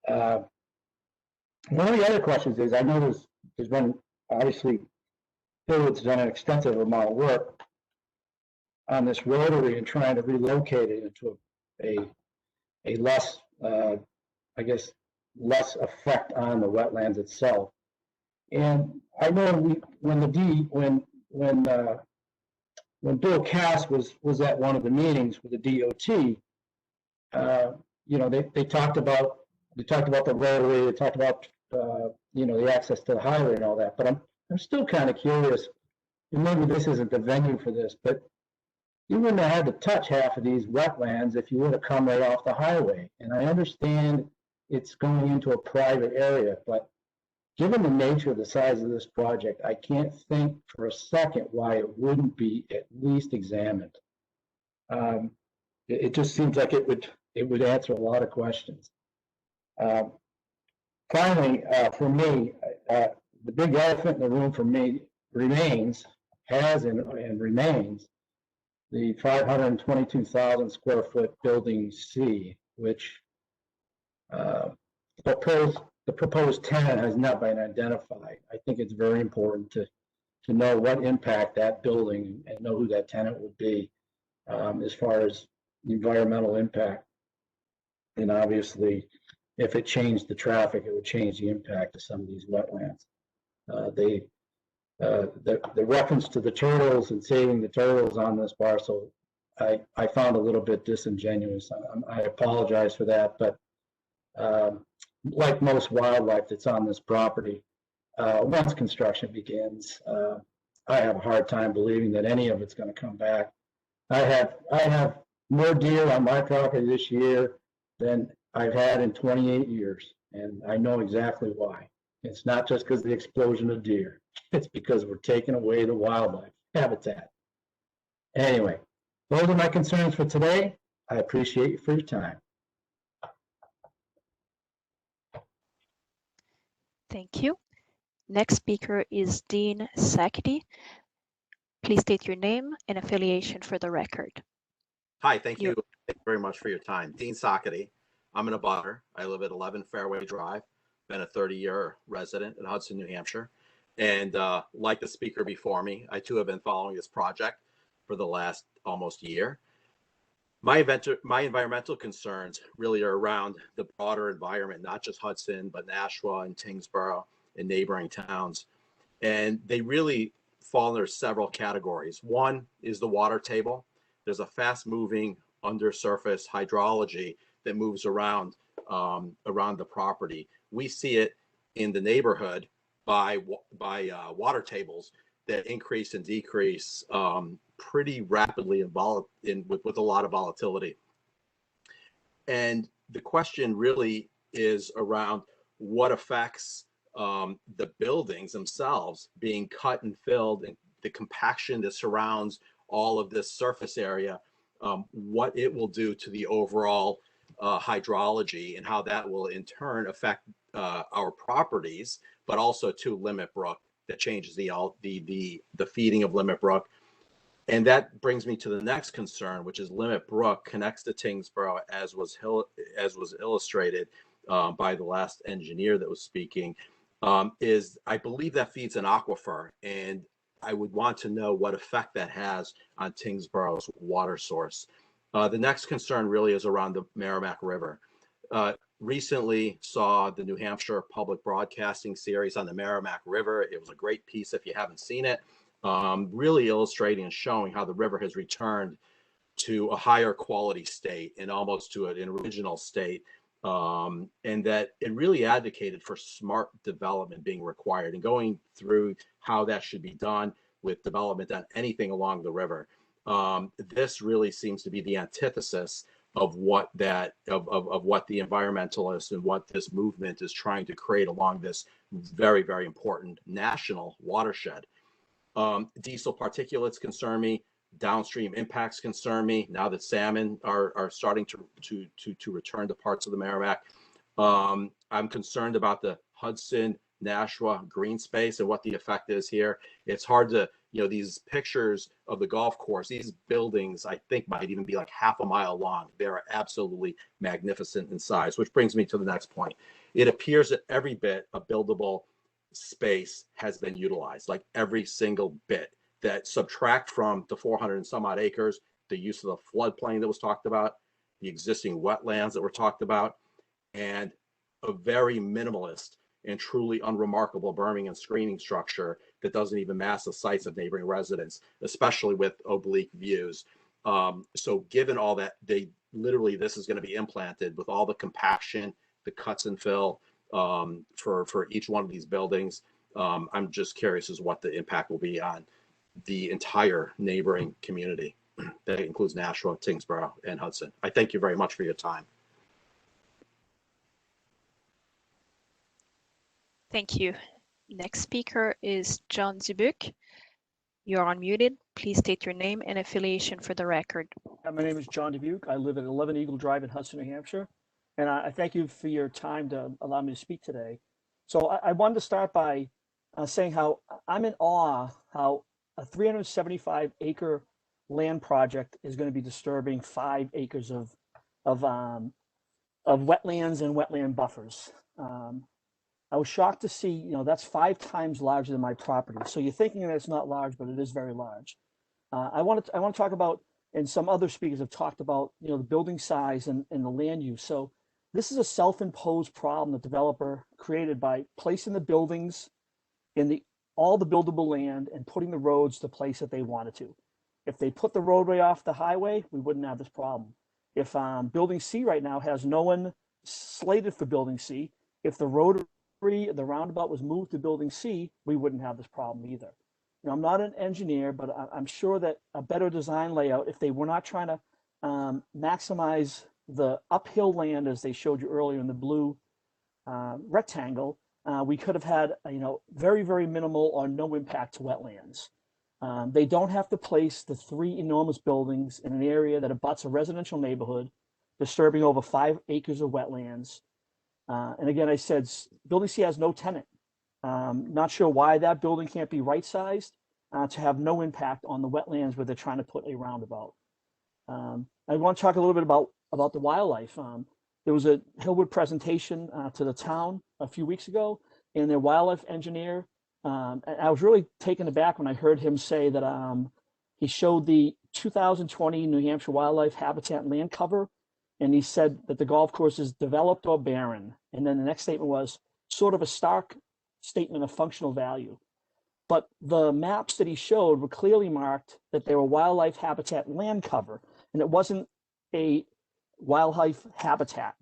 Speaker 10: One of the other questions is, I know there's been, obviously, Hillwood's done an extensive amount of work on this rotary and trying to relocate it into a less, I guess, less effect on the wetlands itself. And I know when Bill Cass was at one of the meetings with the DOT, they talked about the rotary, they talked about the access to the highway and all that. But I'm still kind of curious, and maybe this isn't the venue for this, but you wouldn't have had to touch half of these wetlands if you would have come right off the highway. And I understand it's going into a private area, but given the nature of the size of this project, I can't think for a second why it wouldn't be at least examined. It just seems like it would answer a lot of questions. Finally, for me, the big elephant in the room for me remains the 522,000 square foot building C, which the proposed tenant has not been identified. I think it's very important to know what impact that building and know who that tenant would be as far as environmental impact. And obviously, if it changed the traffic, it would change the impact of some of these wetlands. The reference to the turtles and saving the turtles on this parcel, I found a little bit disingenuous. I apologize for that, but like most wildlife that's on this property, once construction begins, I have a hard time believing that any of it's going to come back. I have more deer on my property this year than I've had in 28 years, and I know exactly why. It's not just because of the explosion of deer. It's because we're taking away the wildlife habitat. Anyway, those are my concerns for today. I appreciate you for your time.
Speaker 3: Thank you. Next speaker is Dean Sackety. Please state your name and affiliation for the record.
Speaker 11: Hi, thank you. Thank you very much for your time. Dean Sackety. I'm an abutter. I live at 11 Fairway Drive. Been a 30-year resident in Hudson, New Hampshire. And like the speaker before me, I too have been following this project for the last almost year. My environmental concerns really are around the broader environment, not just Hudson, but Nashua and Tingsboro and neighboring towns. And they really fall under several categories. One is the water table. There's a fast-moving undersurface hydrology that moves around the property. We see it in the neighborhood by water tables that increase and decrease pretty rapidly with a lot of volatility. And the question really is around what affects the buildings themselves being cut and filled, and the compaction that surrounds all of this surface area, what it will do to the overall hydrology, and how that will in turn affect our properties, but also to Limit Brook, that changes the feeding of Limit Brook. And that brings me to the next concern, which is Limit Brook connects to Tingsboro, as was illustrated by the last engineer that was speaking. I believe that feeds an aquifer, and I would want to know what effect that has on Tingsboro's water source. The next concern really is around the Merrimack River. Recently saw the New Hampshire Public Broadcasting series on the Merrimack River. It was a great piece if you haven't seen it, really illustrating and showing how the river has returned to a higher quality state and almost to an original state, and that it really advocated for smart development being required and going through how that should be done with development on anything along the river. This really seems to be the antithesis of what the environmentalists and what this movement is trying to create along this very, very important national watershed. Diesel particulates concern me. Downstream impacts concern me. Now that salmon are starting to return to parts of the Merrimack, I'm concerned about the Hudson Nashua green space and what the effect is here. It's hard to, these pictures of the golf course, these buildings, I think might even be like half a mile long. They're absolutely magnificent in size, which brings me to the next point. It appears that every bit of buildable space has been utilized, like every single bit. That subtract from the 400 and some odd acres, the use of the floodplain that was talked about, the existing wetlands that were talked about, and a very minimalist and truly unremarkable berming and screening structure that doesn't even mask the sites of neighboring residents, especially with oblique views. So given all that, this is going to be implanted with all the compaction, the cuts and fill for each one of these buildings. I'm just curious as what the impact will be on the entire neighboring community. That includes Nashua, Tingsboro, and Hudson. I thank you very much for your time.
Speaker 3: Thank you. Next speaker is John Zibuk. You're unmuted. Please state your name and affiliation for the record.
Speaker 12: My name is John Dubuque. I live at 11 Eagle Drive in Hudson, New Hampshire. And I thank you for your time to allow me to speak today. So I wanted to start by saying how I'm in awe how a 375 acre land project is going to be disturbing 5 acres of wetlands and wetland buffers. I was shocked to see, that's 5 times larger than my property. So you're thinking that it's not large, but it is very large. I want to talk about, and some other speakers have talked about, the building size and the land use. So this is a self-imposed problem the developer created by placing the buildings in all the buildable land and putting the roads the place that they wanted to. If they put the roadway off the highway, we wouldn't have this problem. If building C right now has no one slated for building C, if the the roundabout was moved to building C, we wouldn't have this problem either. I'm not an engineer, but I'm sure that a better design layout, if they were not trying to maximize the uphill land, as they showed you earlier in the blue rectangle, we could have had, very, very minimal or no impact to wetlands. They don't have to place the 3 enormous buildings in an area that abuts a residential neighborhood, disturbing over 5 acres of wetlands. And again, I said, building C has no tenant. Not sure why that building can't be right-sized to have no impact on the wetlands where they're trying to put a roundabout. I want to talk a little bit about the wildlife. There was a Hillwood presentation to the town a few weeks ago, and their wildlife engineer, and I was really taken aback when I heard him say that he showed the 2020 New Hampshire wildlife habitat land cover, and he said that the golf course is developed or barren. And then the next statement was sort of a stark statement of functional value. But the maps that he showed were clearly marked that they were wildlife habitat land cover, and it wasn't a wildlife habitat.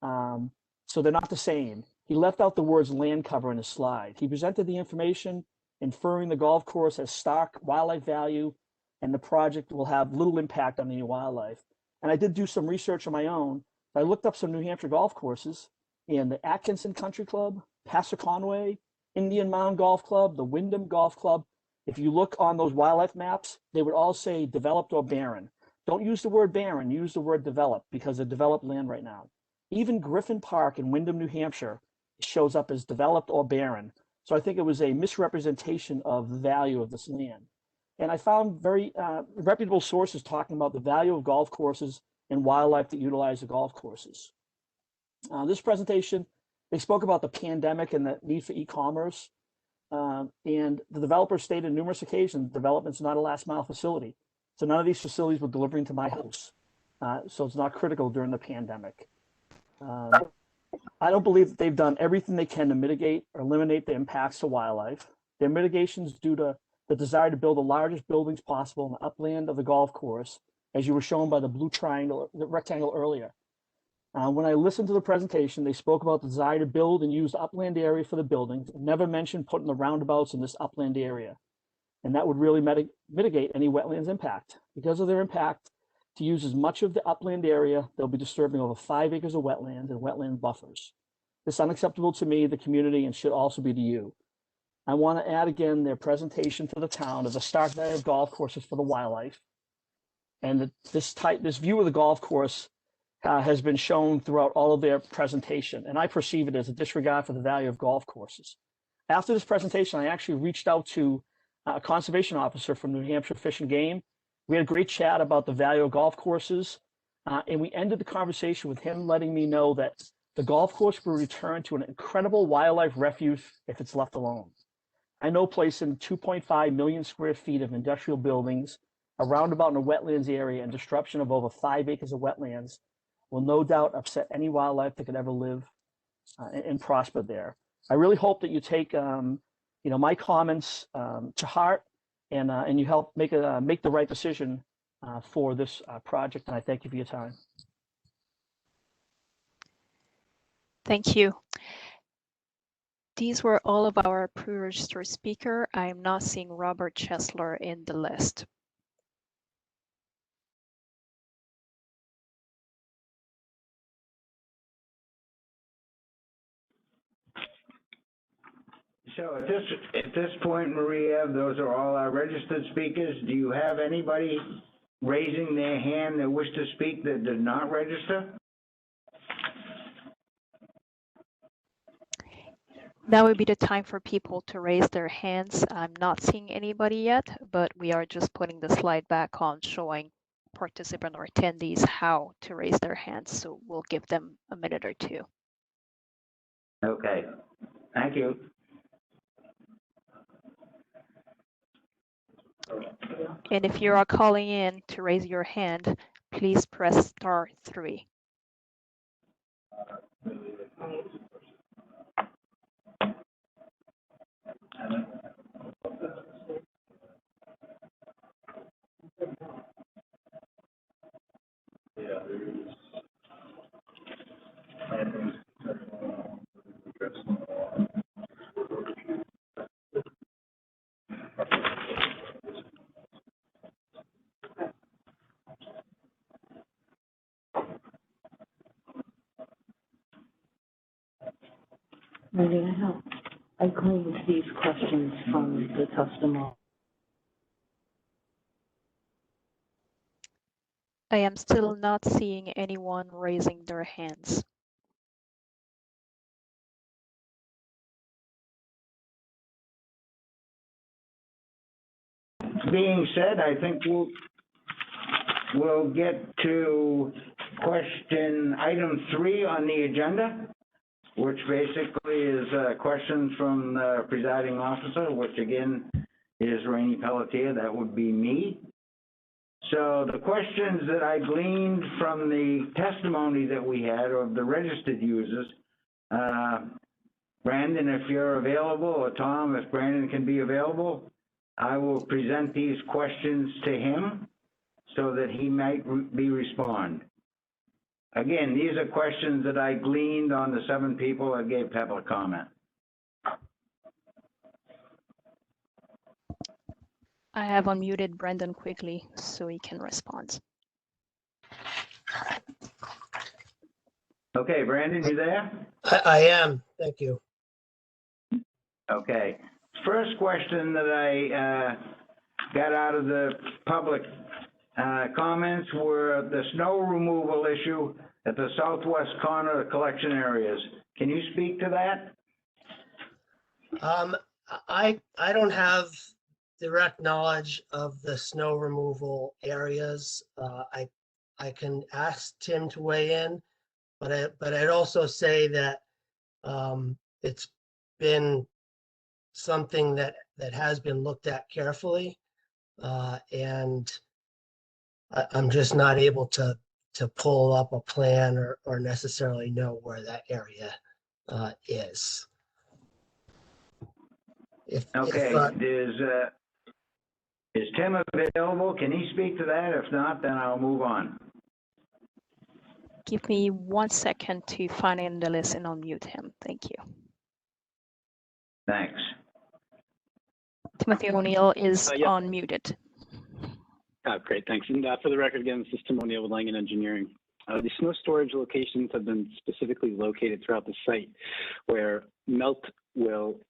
Speaker 12: So they're not the same. He left out the words land cover in his slide. He presented the information inferring the golf course has stark wildlife value and the project will have little impact on any wildlife. And I did do some research on my own. I looked up some New Hampshire golf courses, and the Atkinson Country Club, Passaconaway, Indian Mound Golf Club, the Wyndham Golf Club. If you look on those wildlife maps, they would all say developed or barren. Don't use the word barren, use the word developed, because they're developed land right now. Even Griffin Park in Wyndham, New Hampshire shows up as developed or barren. So I think it was a misrepresentation of the value of this land. And I found very reputable sources talking about the value of golf courses and wildlife that utilize the golf courses. This presentation, they spoke about the pandemic and the need for e-commerce. And the developer stated on numerous occasions, development's not a last mile facility. So none of these facilities were delivering to my house. So it's not critical during the pandemic. I don't believe that they've done everything they can to mitigate or eliminate the impacts to wildlife. Their mitigations due to the desire to build the largest buildings possible in the upland of the golf course, as you were shown by the blue triangle, the rectangle earlier. When I listened to the presentation, they spoke about the desire to build and use the upland area for the buildings, and never mentioned putting the roundabouts in this upland area. And that would really mitigate any wetlands impact. Because of their impact, to use as much of the upland area, they'll be disturbing over 5 acres of wetlands and wetland buffers. This is unacceptable to me, the community, and should also be to you. I want to add again their presentation to the town of the stark value of golf courses for the wildlife. And this view of the golf course has been shown throughout all of their presentation. And I perceive it as a disregard for the value of golf courses. After this presentation, I actually reached out to a conservation officer from New Hampshire Fish and Game. We had a great chat about the value of golf courses. And we ended the conversation with him letting me know that the golf course will return to an incredible wildlife refuge if it's left alone. I know placing 2.5 million square feet of industrial buildings, a roundabout in a wetlands area, and disruption of over 5 acres of wetlands will no doubt upset any wildlife that could ever live and prosper there. I really hope that you take my comments to heart and you help make the right decision for this project. And I thank you for your time.
Speaker 3: Thank you. These were all of our pre-registered speakers. I am not seeing Robert Chesler in the list.
Speaker 2: So at this point, Maria, those are all our registered speakers. Do you have anybody raising their hand that wish to speak that did not register?
Speaker 3: That would be the time for people to raise their hands. I'm not seeing anybody yet, but we are just putting the slide back on showing participant or attendees how to raise their hands. So we'll give them a minute or two.
Speaker 2: Okay, thank you.
Speaker 3: And if you are calling in to raise your hand, please press *3.
Speaker 1: Yeah, there's.
Speaker 13: Maybe I gleaned these questions from the testimony.
Speaker 3: I am still not seeing anyone raising their hands.
Speaker 2: Being said, I think we'll get to item 3 on the agenda, which basically is questions from the presiding officer, which again is Rainey Pelletier. That would be me. So the questions that I gleaned from the testimony that we had of the registered users, Brandon, if you're available, or Tom, if Brandon can be available, I will present these questions to him so that he might respond. Again, these are questions that I gleaned on the 7 people that gave public comment.
Speaker 3: I have unmuted Brendan quickly so he can respond.
Speaker 2: Okay, Brandon, you there?
Speaker 5: I am. Thank you.
Speaker 2: Okay. First question that I got out of the public comments were the snow removal issue at the southwest corner of collection areas. Can you speak to that?
Speaker 5: I don't have direct knowledge of the snow removal areas. I can ask Tim to weigh in, but I'd also say that it's been something that has been looked at carefully, and I'm just not able to pull up a plan or necessarily know where that area is.
Speaker 2: Okay, is Tim available? Can he speak to that? If not, then I'll move on.
Speaker 3: Give me 1 second to find in the list and unmute him. Thank you.
Speaker 2: Thanks.
Speaker 3: Timothy O'Neill is unmuted.
Speaker 6: Great, thanks. And for the record, again, this is Tim O'Neill with Langen Engineering. The snow storage locations have been specifically located throughout the site where melt will,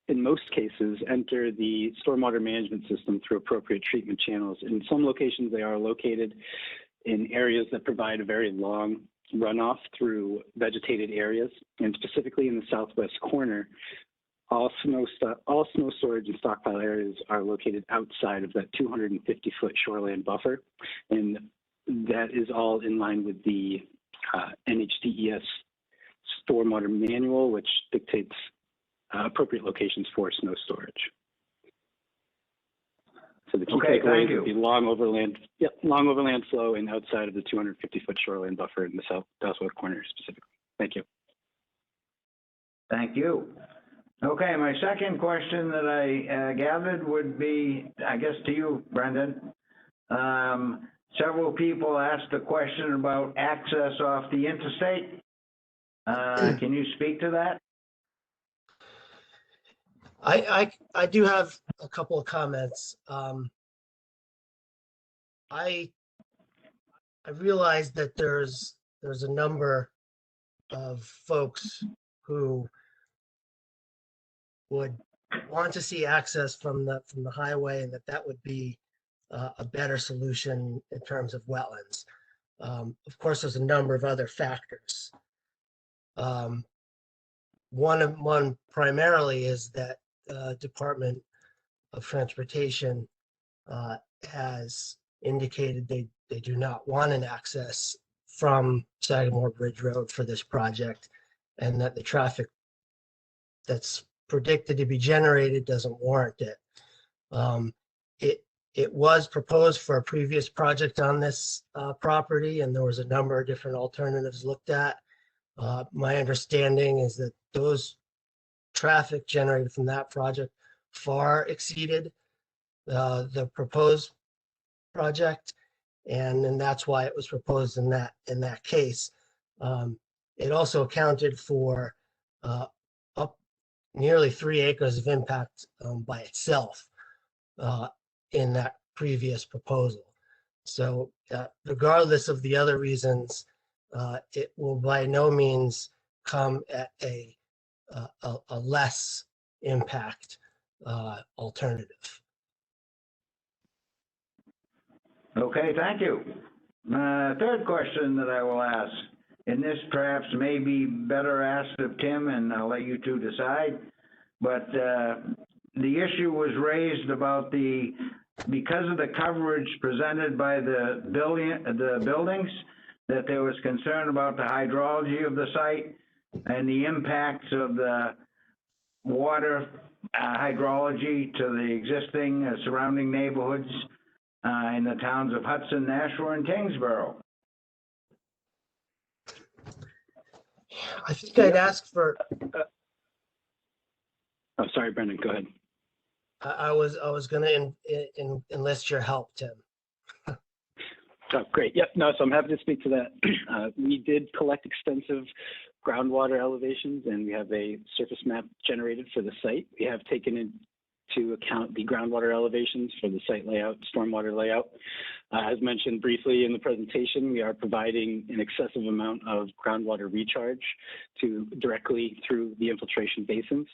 Speaker 6: in most cases, enter the stormwater management system through appropriate treatment channels. In some locations, they are located in areas that provide a very long runoff through vegetated areas, and specifically in the southwest corner, all snow storage and stockpile areas are located outside of that 250-foot shoreline buffer, and that is all in line with the NHDES stormwater manual, which dictates appropriate locations for snow storage. So the key takeaways would be long overland flow and outside of the 250-foot shoreline buffer in the southwest corner specifically. Thank you.
Speaker 2: Thank you. Okay, my second question that I gathered would be, I guess, to you, Brendan. Several people asked a question about access off the interstate. Can you speak to that?
Speaker 5: I do have a couple of comments. I realize that there's a number of folks who would want to see access from the highway, and that would be a better solution in terms of wetlands. Of course, there's a number of other factors. One primarily is that Department of Transportation has indicated they do not want an access from Sagamore Bridge Road for this project, and that the traffic that's predicted to be generated doesn't warrant it. It was proposed for a previous project on this property, and there was a number of different alternatives looked at. My understanding is that those traffic generated from that project far exceeded the proposed project, and that's why it was proposed in that case. It also accounted for up nearly 3 acres of impact by itself in that previous proposal. So regardless of the other reasons, it will by no means come at a less impact alternative.
Speaker 2: Okay, thank you. Third question that I will ask, and this perhaps may be better asked of Tim, and I'll let you two decide, but the issue was raised about because of the coverage presented by the buildings, that there was concern about the hydrology of the site and the impacts of the water hydrology to the existing surrounding neighborhoods in the towns of Hudson, Nashua, and Kingsborough.
Speaker 5: I think I'd ask for.
Speaker 6: Oh, sorry, Brendan, go ahead.
Speaker 5: I was going to enlist your help, Tim.
Speaker 6: Oh, great. Yep. No, so I'm happy to speak to that. We did collect extensive groundwater elevations, and we have a surface map generated for the site. We have taken into account the groundwater elevations for the site layout, stormwater layout. As mentioned briefly in the presentation, we are providing an excessive amount of groundwater recharge directly through the infiltration basins.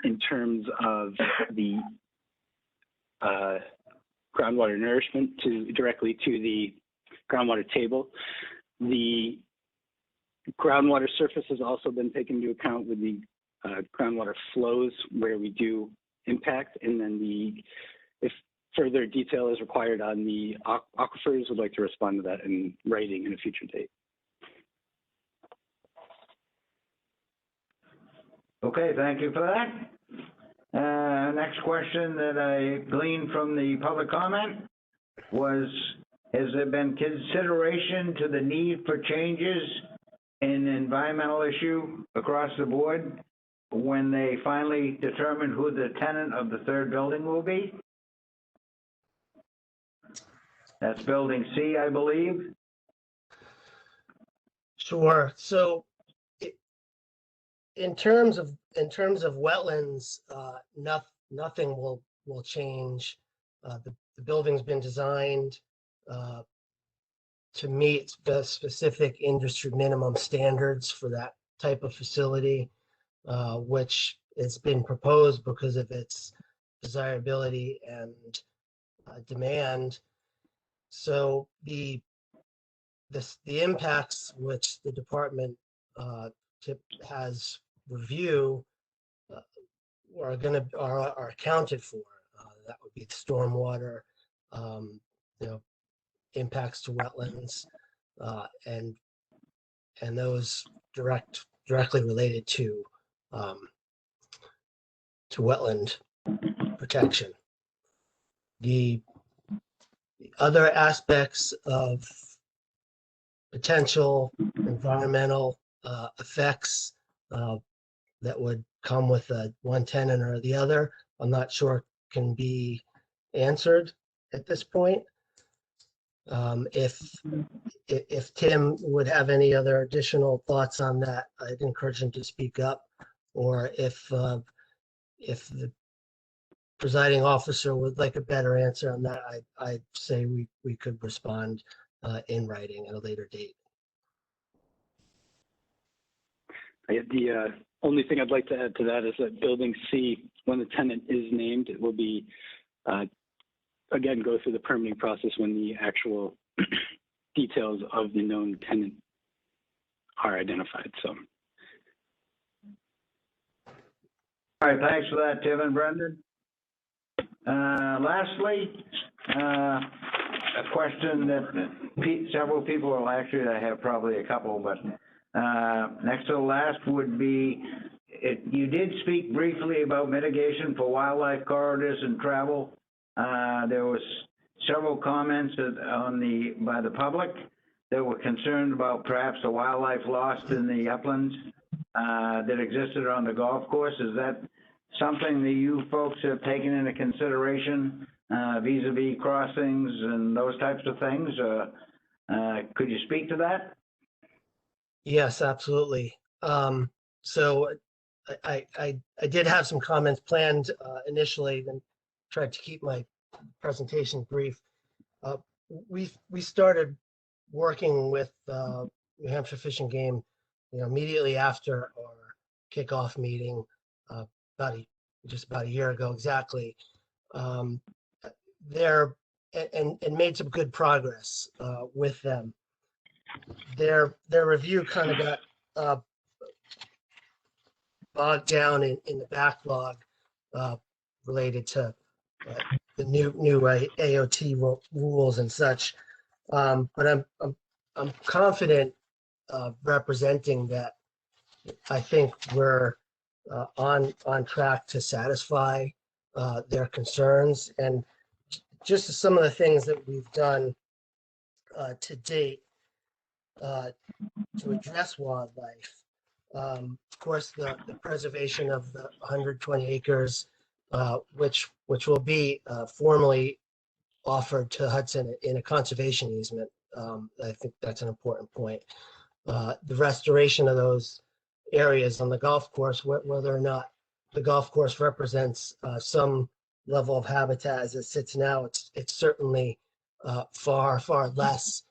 Speaker 6: In terms of the groundwater nourishment directly to the groundwater table, the groundwater surface has also been taken into account with the groundwater flows where we do impact, and then if further detail is required on the aquifers, would like to respond to that in writing in a future date.
Speaker 2: Okay, thank you for that. Next question that I gleaned from the public comment was, has there been consideration to the need for changes in environmental issue across the board when they finally determine who the tenant of the third building will be? That's building C, I believe.
Speaker 5: Sure. So in terms of wetlands, nothing will change. The building's been designed to meet the specific industry minimum standards for that type of facility, which has been proposed because of its desirability and demand. So the impacts which the department has review are accounted for. That would be stormwater, impacts to wetlands, and those directly related to wetland protection. The other aspects of potential environmental effects that would come with one tenant or the other, I'm not sure can be answered at this point. If Tim would have any other additional thoughts on that, I'd encourage him to speak up. Or if the presiding officer would like a better answer on that, I'd say we could respond in writing at a later date.
Speaker 6: only thing I'd like to add to that is that building C, when the tenant is named, it will be, again, go through the permitting process when the actual details of the known tenant are identified. So.
Speaker 2: All right, thanks for that, Tim and Brendan. Lastly, a question that several people, well, actually I have probably a couple, but next to the last would be, you did speak briefly about mitigation for wildlife corridors and travel. There was several comments by the public that were concerned about perhaps the wildlife lost in the uplands that existed on the golf course. Is that something that you folks have taken into consideration vis-a-vis crossings and those types of things? Could you speak to that?
Speaker 5: Yes, absolutely. So I did have some comments planned initially, then tried to keep my presentation brief. We started working with New Hampshire Fish and Game, immediately after our kickoff meeting, just about a year ago exactly. There and made some good progress with them. Their review kind of got bogged down in the backlog related to the new AOT rules and such. But I'm confident representing that I think we're on track to satisfy their concerns, and just some of the things that we've done to date to address wildlife. Of course, the preservation of the 120 acres, which will be formally offered to Hudson in a conservation easement. I think that's an important point. The restoration of those areas on the golf course, whether or not the golf course represents some level of habitat as it sits now, it's certainly far less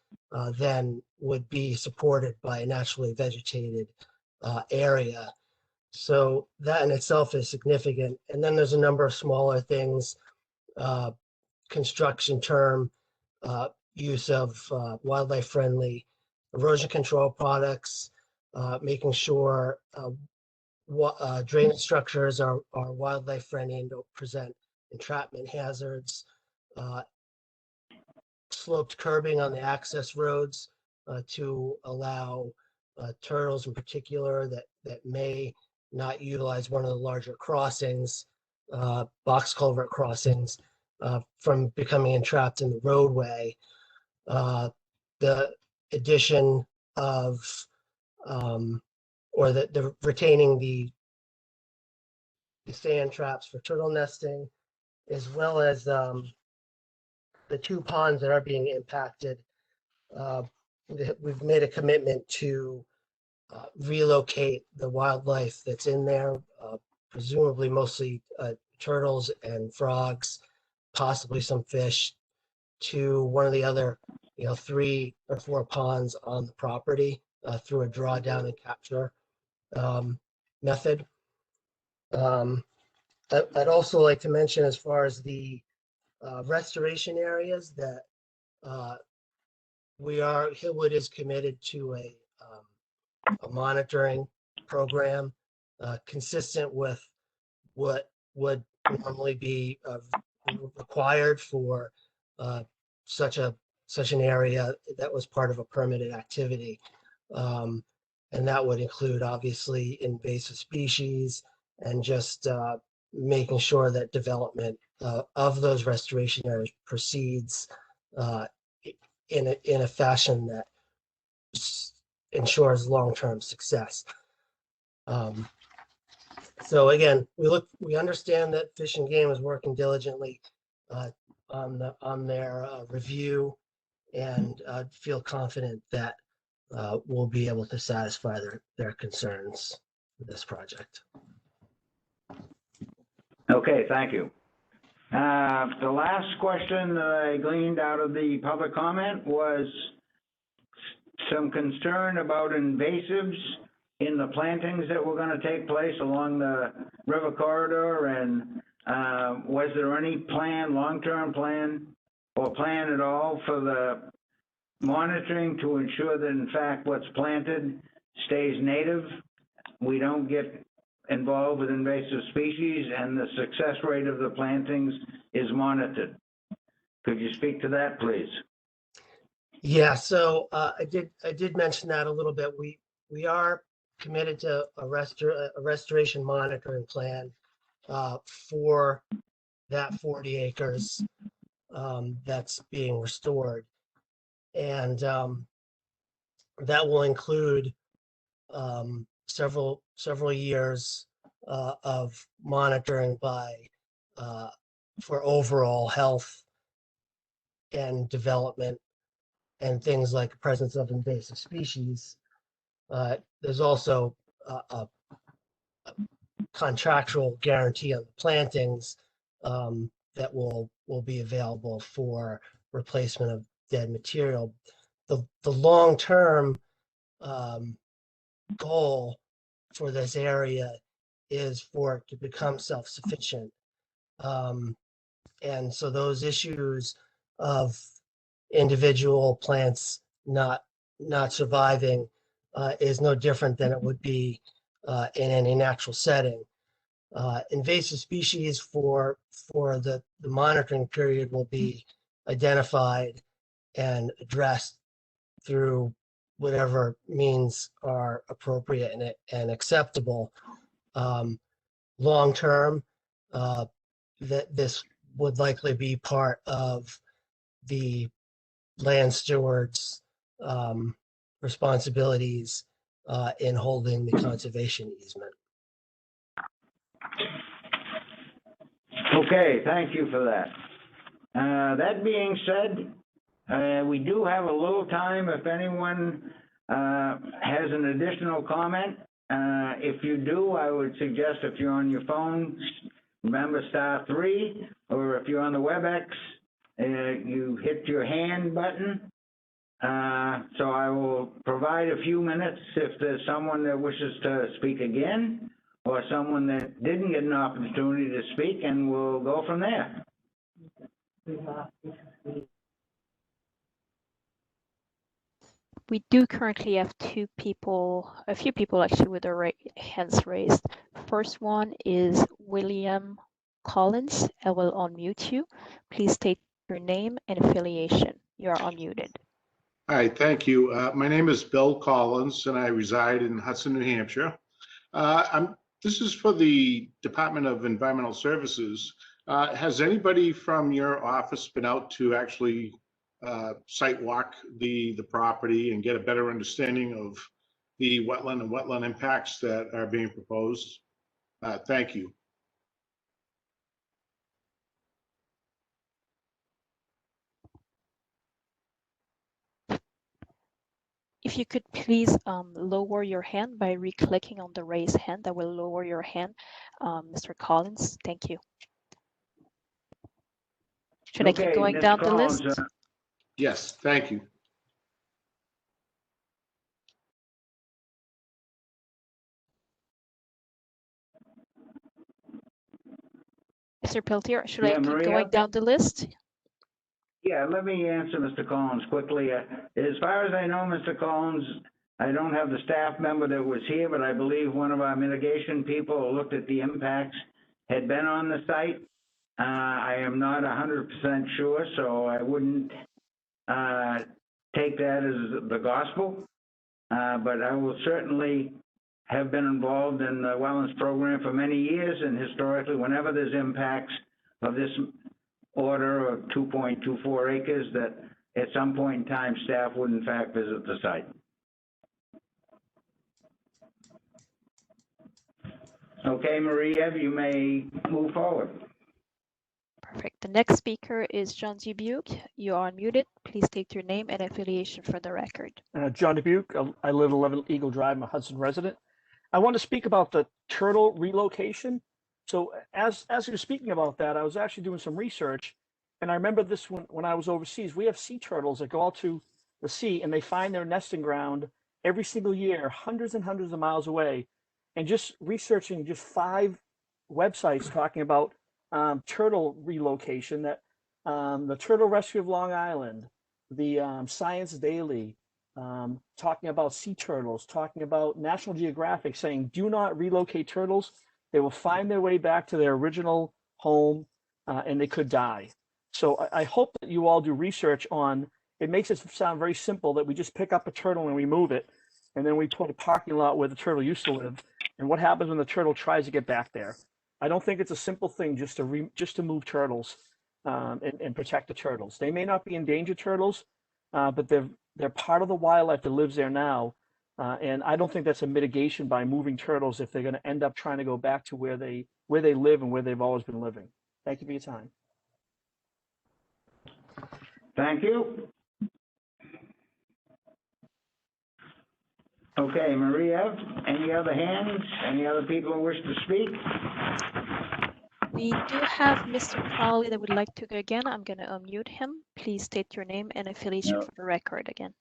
Speaker 5: than would be supported by a naturally vegetated area. So that in itself is significant. And then there's a number of smaller things, construction term, use of wildlife friendly erosion control products, making sure drainage structures are wildlife friendly and don't present entrapment hazards, sloped curbing on the access roads to allow turtles in particular that may not utilize one of the larger crossings, box culvert crossings, from becoming entrapped in the roadway. The addition of or the retaining the sand traps for turtle nesting, as well as the two ponds that are being impacted. We've made a commitment to relocate the wildlife that's in there, presumably mostly turtles and frogs, possibly some fish, to one of the other 3 or 4 ponds on the property through a drawdown and capture method. I'd also like to mention, as far as the restoration areas, that Hillwood is committed to a monitoring program consistent with what would normally be required for such an area that was part of a permitted activity. And that would include, obviously, invasive species and just making sure that development of those restoration areas proceeds in a fashion that ensures long-term success. So again, we understand that Fish and Game is working diligently on their review, and feel confident that we'll be able to satisfy their concerns with this project.
Speaker 2: Okay, thank you. The last question that I gleaned out of the public comment was some concern about invasives in the plantings that were going to take place along the river corridor? And was there any plan, long-term plan, or plan at all for the monitoring to ensure that in fact what's planted stays native? We don't get involved with invasive species, and the success rate of the plantings is monitored. Could you speak to that, please?
Speaker 5: Yeah, so I did mention that a little bit. We are committed to a restoration monitoring plan for that 40 acres that's being restored. And that will include several years of monitoring by for overall health and development and things like presence of invasive species. There's also a contractual guarantee on the plantings that will be available for replacement of dead material. The long-term goal for this area is for it to become self-sufficient. And so those issues of individual plants not surviving is no different than it would be in any natural setting. Invasive species for the monitoring period will be identified and addressed through whatever means are appropriate and acceptable. Long term, that this would likely be part of the land steward's responsibilities in holding the conservation easement.
Speaker 2: Okay, thank you for that. That being said, we do have a little time if anyone has an additional comment. If you do, I would suggest if you're on your phone, remember *3, or if you're on the WebEx, you hit your hand button. So I will provide a few minutes if there's someone that wishes to speak again, or someone that didn't get an opportunity to speak, and we'll go from there.
Speaker 3: We do currently have a few people actually with their hands raised. First one is William Collins. I will unmute you. Please state your name and affiliation. You are unmuted.
Speaker 14: Hi, thank you. My name is Bill Collins, and I reside in Hudson, New Hampshire. This is for the Department of Environmental Services. Has anybody from your office been out to actually site walk the property and get a better understanding of the wetland and wetland impacts that are being proposed? Thank you.
Speaker 3: If you could please lower your hand by re-clicking on the raise hand, that will lower your hand, Mr. Collins. Thank you. Should I keep going down the list?
Speaker 14: Yes, thank you.
Speaker 3: Mr. Peltier, should I keep
Speaker 2: Maria?
Speaker 3: going down the list?
Speaker 2: Yeah, let me answer Mr. Collins quickly. As far as I know, Mr. Collins, I don't have the staff member that was here, but I believe one of our mitigation people who looked at the impacts had been on the site. I am not 100% sure, so I wouldn't take that as the gospel. But I will certainly have been involved in the wetlands program for many years, and historically, whenever there's impacts of this order of 2.24 acres, that at some point in time, staff would in fact visit the site. Okay, Maria, you may move forward.
Speaker 3: Perfect. The next speaker is John Dubuque. You are unmuted. Please state your name and affiliation for the record.
Speaker 12: John Dubuque. I live at 11 Eagle Drive. I'm a Hudson resident. I want to speak about the turtle relocation. So as you're speaking about that, I was actually doing some research, and I remember this when I was overseas. We have sea turtles that go out to the sea and they find their nesting ground every single year, hundreds and hundreds of miles away, and just researching just 5 websites talking about turtle relocation, that the Turtle Rescue of Long Island, the Science Daily, talking about sea turtles, talking about National Geographic saying, do not relocate turtles. They will find their way back to their original home and they could die. So I hope that you all do research on, it makes it sound very simple that we just pick up a turtle and we move it, and then we put a parking lot where the turtle used to live. And what happens when the turtle tries to get back there? I don't think it's a simple thing just to move turtles and protect the turtles. They may not be endangered turtles, but they're part of the wildlife that lives there now. And I don't think that's a mitigation by moving turtles if they're going to end up trying to go back to where they live and where they've always been living. Thank you for your time.
Speaker 2: Thank you. Okay, Maria, any other hands? Any other people who wish to speak?
Speaker 3: We do have Mr. Crowley that would like to go again. I'm going to unmute him. Please state your name and affiliation for the record again.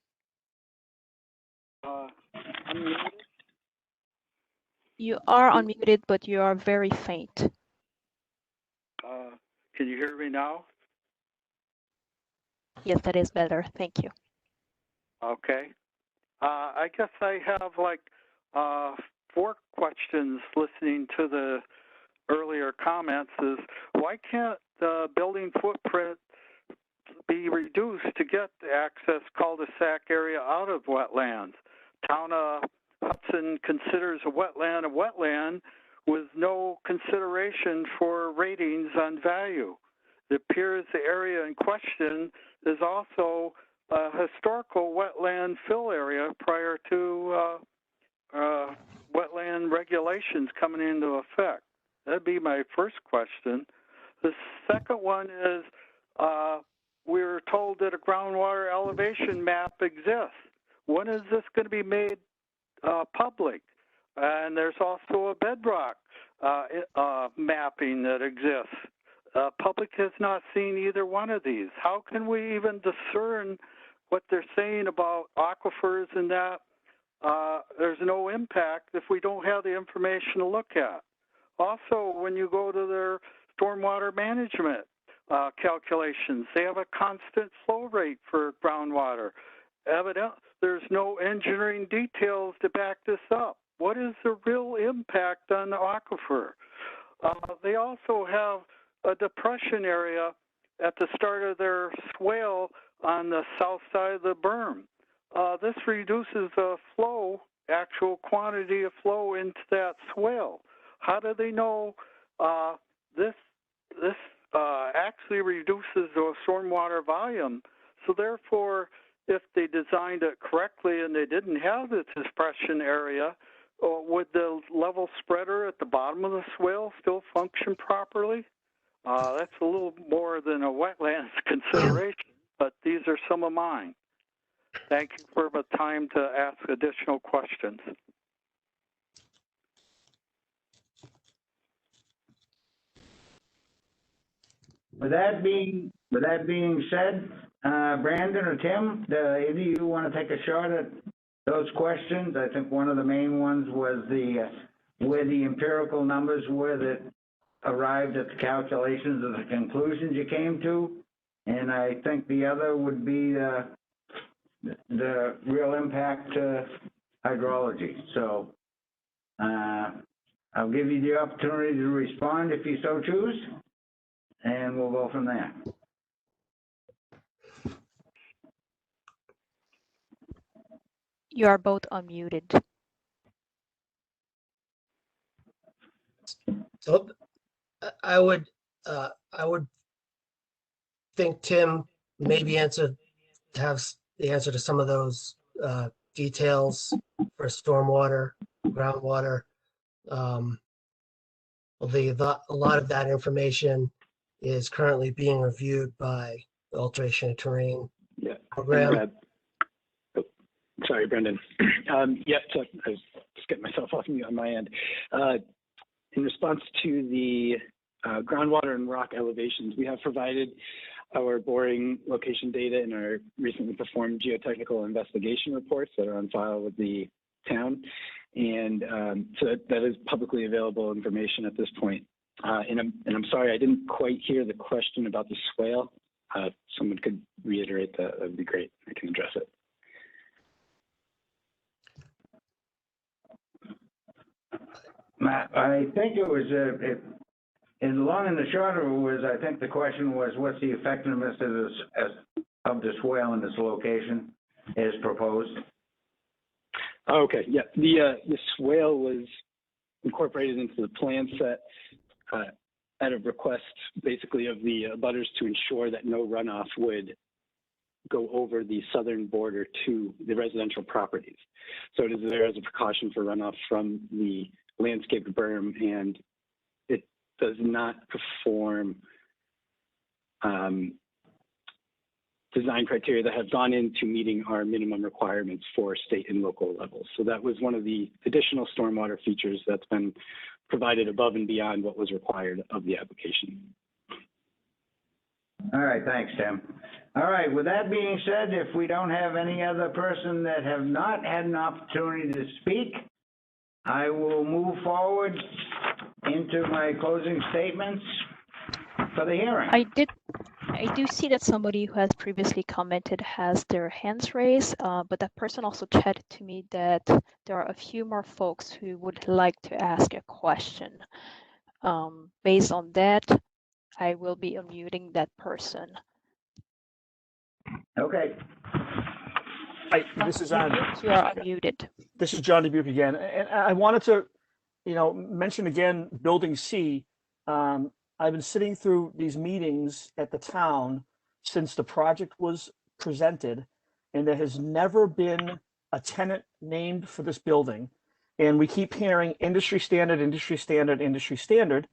Speaker 7: Unmuted.
Speaker 3: You are unmuted, but you are very faint.
Speaker 7: Can you hear me now?
Speaker 3: Yes, that is better. Thank you.
Speaker 7: Okay. I guess I have like 4 questions listening to the earlier comments. Is why can't the building footprint be reduced to get the access cul-de-sac area out of wetlands? Town of Hudson considers a wetland with no consideration for ratings on value. It appears the area in question is also a historical wetland fill area prior to wetland regulations coming into effect. That'd be my first question. The second one is we were told that a groundwater elevation map exists. When is this going to be made public? And there's also a bedrock mapping that exists. Public has not seen either one of these. How can we even discern what they're saying about aquifers and that? There's no impact if we don't have the information to look at. Also, when you go to their stormwater management calculations, they have a constant flow rate for groundwater. Evidently, there's no engineering details to back this up. What is the real impact on the aquifer? They also have a depression area at the start of their swale on the south side of the berm. This reduces the flow, actual quantity of flow into that swale. How do they know this actually reduces the stormwater volume? So therefore, if they designed it correctly and they didn't have this depression area, would the level spreader at the bottom of the swale still function properly? That's a little more than a wetlands consideration, but these are some of mine. Thank you for the time to ask additional questions.
Speaker 2: With that being said, Brandon or Tim, either of you want to take a shot at those questions? I think one of the main ones was where the empirical numbers were that arrived at the calculations of the conclusions you came to, and I think the other would be the real impact to hydrology. So I'll give you the opportunity to respond if you so choose, and we'll go from there.
Speaker 3: You are both unmuted.
Speaker 5: So I would think Tim maybe have the answer to some of those details for stormwater, groundwater. A lot of that information is currently being reviewed by the Alteration of Terrain program.
Speaker 6: Sorry, Brendan. Yeah, so I was just getting myself off mute on my end. In response to the groundwater and rock elevations, we have provided our boring location data in our recently performed geotechnical investigation reports that are on file with the town. And so that is publicly available information at this point. And I'm sorry, I didn't quite hear the question about the swale. If someone could reiterate that, would be great. I can address it.
Speaker 2: I think it was, in the long and the short of it was, I think the question was, what's the effectiveness of the swale in this location as proposed?
Speaker 6: Okay, yeah, the swale was incorporated into the plan set at a request basically of the abutters to ensure that no runoff would go over the southern border to the residential properties. So it is there as a precaution for runoff from the landscaped berm, and it does not perform design criteria that have gone into meeting our minimum requirements for state and local levels. So that was one of the additional stormwater features that's been provided above and beyond what was required of the application.
Speaker 2: All right, thanks, Tim. All right, with that being said, if we don't have any other person that have not had an opportunity to speak, I will move forward into my closing statements for the hearing.
Speaker 3: I do see that somebody who has previously commented has their hands raised, but that person also chatted to me that there are a few more folks who would like to ask a question. Based on that, I will be unmuting that person.
Speaker 2: Okay.
Speaker 12: Hi, this is on.
Speaker 3: You are unmuted.
Speaker 12: This is John Dubuque again, and I wanted to, mention again, Building C. I've been sitting through these meetings at the town since the project was presented, and there has never been a tenant named for this building. And we keep hearing industry standard, industry standard, industry standard.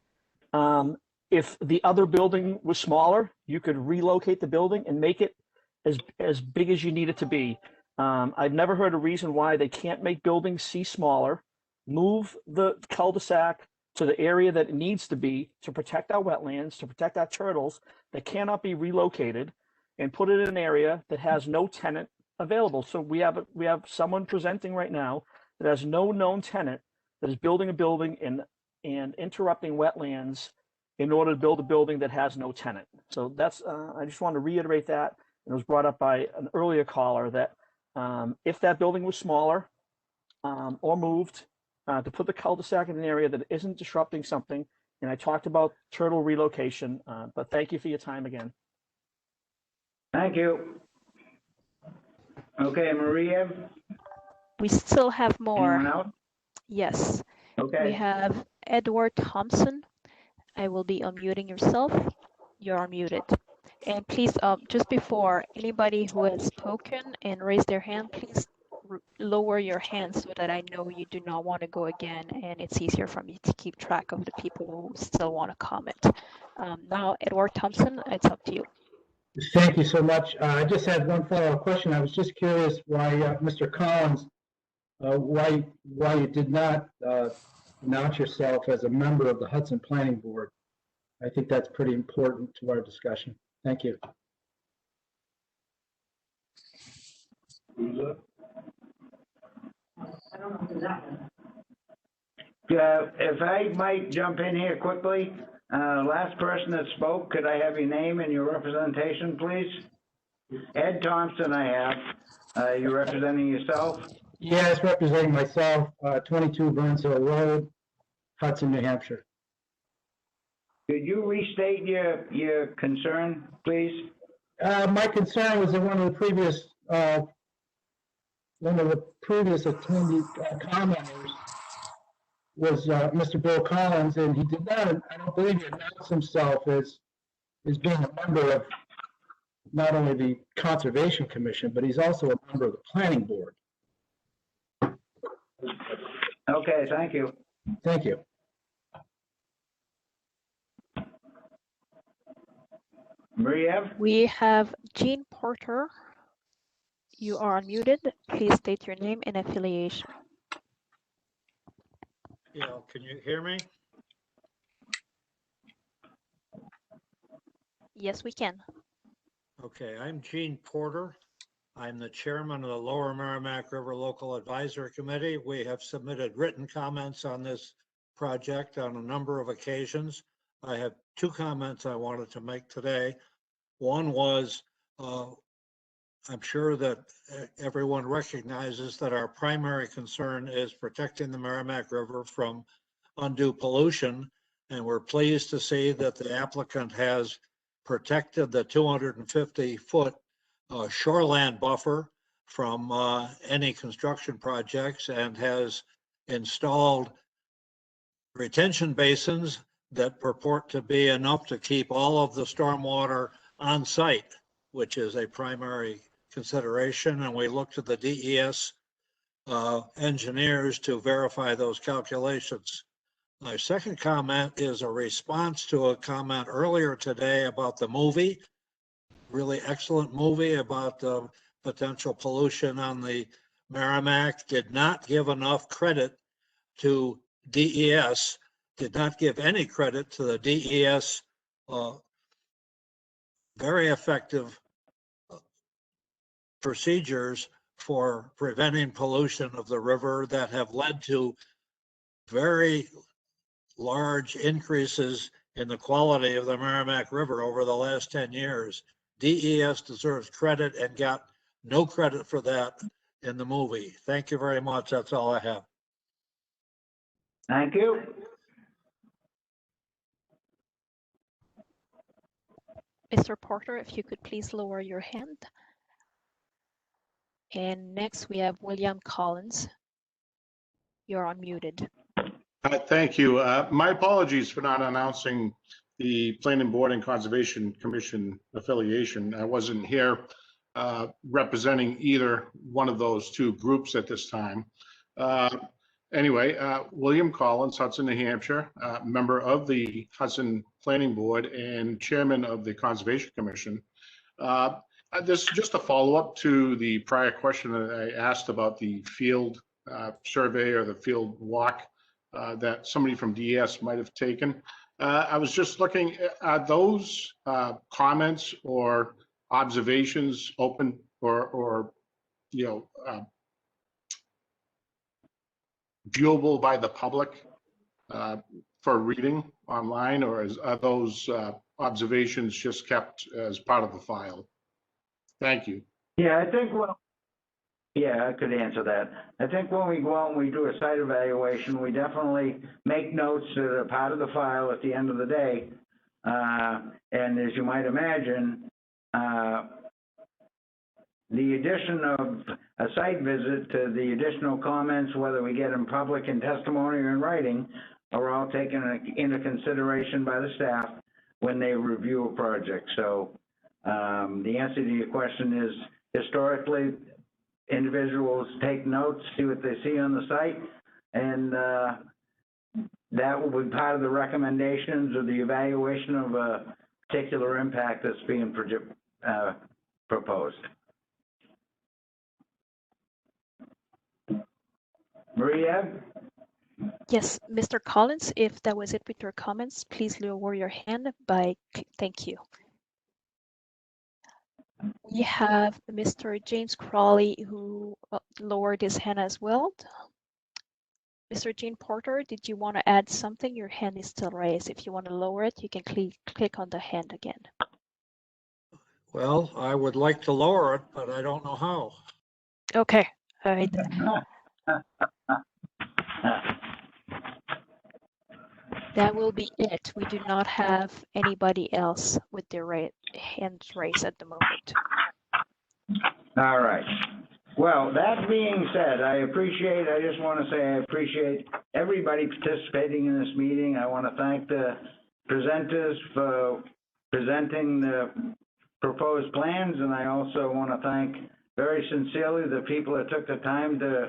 Speaker 12: If the other building was smaller, you could relocate the building and make it as big as you need it to be. I've never heard a reason why they can't make building C smaller, move the cul-de-sac to the area that it needs to be to protect our wetlands, to protect our turtles that cannot be relocated, and put it in an area that has no tenant available. So we have someone presenting right now that has no known tenant that is building a building and interrupting wetlands in order to build a building that has no tenant. So that's I just want to reiterate that. It was brought up by an earlier caller that if that building was smaller or moved, to put the cul-de-sac in an area that isn't disrupting something. And I talked about turtle relocation, but thank you for your time again.
Speaker 2: Thank you. Okay, Maria?
Speaker 3: We still have more.
Speaker 2: Anyone else?
Speaker 3: Yes.
Speaker 2: Okay.
Speaker 3: We have Edward Thompson. I will be unmuting yourself. You're unmuted. And please, just before, anybody who has spoken and raised their hand, please lower your hand so that I know you do not want to go again, and it's easier for me to keep track of the people who still want to comment. Now, Edward Thompson, it's up to you.
Speaker 10: Thank you so much. I just had one follow-up question. I was just curious why, Mr. Collins, why you did not announce yourself as a member of the Hudson Planning Board. I think that's pretty important to our discussion. Thank you.
Speaker 2: If I might jump in here quickly, last person that spoke, could I have your name and your representation, please? Ed Thompson, I have. You're representing yourself?
Speaker 10: Yes, representing myself, 22 Burns Hill Road, Hudson, New Hampshire.
Speaker 2: Could you restate your concern, please?
Speaker 10: My concern was that one of the previous attendee commenters was Mr. Bill Collins, and he did not, I don't believe he announced himself as being a member of not only the Conservation Commission, but he's also a member of the Planning Board.
Speaker 2: Okay, thank you.
Speaker 10: Thank you.
Speaker 2: Maria?
Speaker 3: We have Jean Porter. You are unmuted. Please state your name and affiliation.
Speaker 15: Yeah, can you hear me?
Speaker 3: Yes, we can.
Speaker 15: Okay, I'm Gene Porter. I'm the chairman of the Lower Merrimack River Local Advisory Committee. We have submitted written comments on this project on a number of occasions. I have two comments I wanted to make today. One was, I'm sure that everyone recognizes that our primary concern is protecting the Merrimack River from undue pollution. And we're pleased to see that the applicant has protected the 250-foot shoreland buffer from any construction projects and has installed retention basins that purport to be enough to keep all of the stormwater on site, which is a primary consideration. And we look to the DES engineers to verify those calculations. My second comment is a response to a comment earlier today about the movie, really excellent movie about the potential pollution on the Merrimack. Did not give enough credit to DES, did not give any credit to the DES very effective procedures for preventing pollution of the river that have led to very large increases in the quality of the Merrimack River over the last 10 years. DES deserves credit and got no credit for that in the movie. Thank you very much. That's all I have.
Speaker 2: Thank you.
Speaker 3: Mr. Porter, if you could please lower your hand. And next we have William Collins. You're unmuted.
Speaker 14: Thank you. My apologies for not announcing the Planning Board and Conservation Commission affiliation. I wasn't here representing either one of those two groups at this time. Anyway, William Collins, Hudson, New Hampshire, member of the Hudson Planning Board and chairman of the Conservation Commission. This is just a follow-up to the prior question that I asked about the field survey or the field walk that somebody from DES might have taken. I was just looking at those comments or observations open or viewable by the public for reading online, or are those observations just kept as part of the file? Thank you.
Speaker 2: Yeah, I think, well, yeah, I could answer that. I think when we go out and we do a site evaluation, we definitely make notes that are part of the file at the end of the day. And as you might imagine, the addition of a site visit to the additional comments, whether we get in public in testimony or in writing, are all taken into consideration by the staff when they review a project. So the answer to your question is, historically, individuals take notes, see what they see on the site, and that will be part of the recommendations or the evaluation of a particular impact that's being proposed. Maria?
Speaker 3: Yes, Mr. Collins, if that was it with your comments, please lower your hand by, thank you. We have Mr. James Crawley who lowered his hand as well. Mr. Gene Porter, did you want to add something? Your hand is still raised. If you want to lower it, you can click on the hand again.
Speaker 15: Well, I would like to lower it, but I don't know how.
Speaker 3: Okay, all right. That will be it. We do not have anybody else with their hands raised at the moment.
Speaker 2: All right. Well, that being said, I just want to say I appreciate everybody participating in this meeting. I want to thank the presenters for presenting the proposed plans, and I also want to thank very sincerely the people that took the time to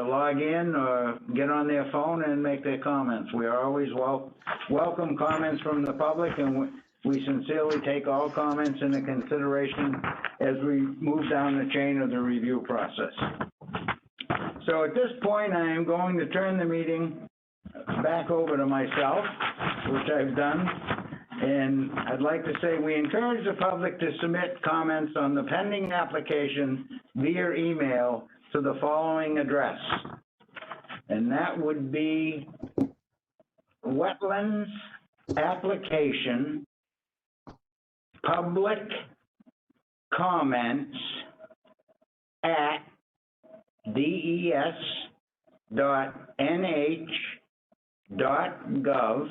Speaker 2: log in or get on their phone and make their comments. We are always welcome comments from the public, and we sincerely take all comments into consideration as we move down the chain of the review process. So at this point, I am going to turn the meeting back over to myself, which I've done, And I'd like to say we encourage the public to submit comments on the pending application via email to the following address. And that would be Wetlands Application Public Comments at des.nh.gov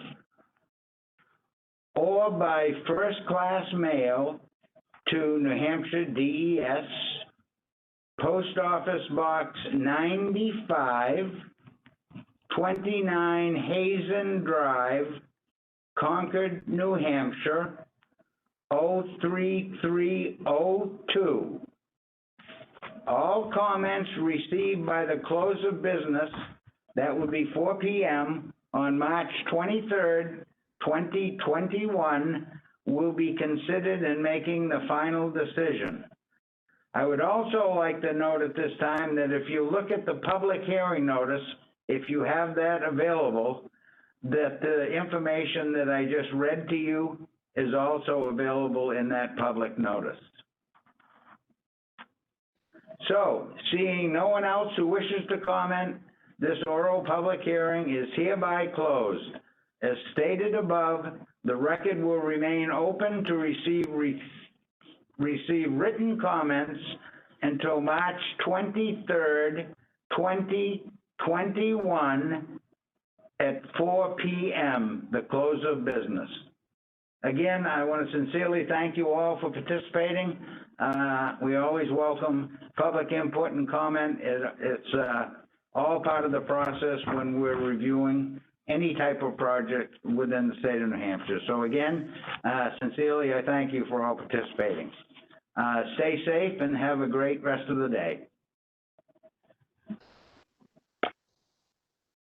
Speaker 2: or by first-class mail to New Hampshire DES, Post Office Box 95, 29 Hazen Drive, Concord, New Hampshire, 03302. All comments received by the close of business, that would be 4 p.m. on March 23rd, 2021, will be considered in making the final decision. I would also like to note at this time that if you look at the public hearing notice, if you have that available, that the information that I just read to you is also available in that public notice. So, seeing no one else who wishes to comment, this oral public hearing is hereby closed. As stated above, the record will remain open to receive written comments until March 23rd, 2021 at 4 p.m., the close of business. Again, I want to sincerely thank you all for participating. We always welcome public input and comment. It's all part of the process when we're reviewing any type of project within the state of New Hampshire. So again, sincerely, I thank you for all participating. Stay safe and have a great rest of the day.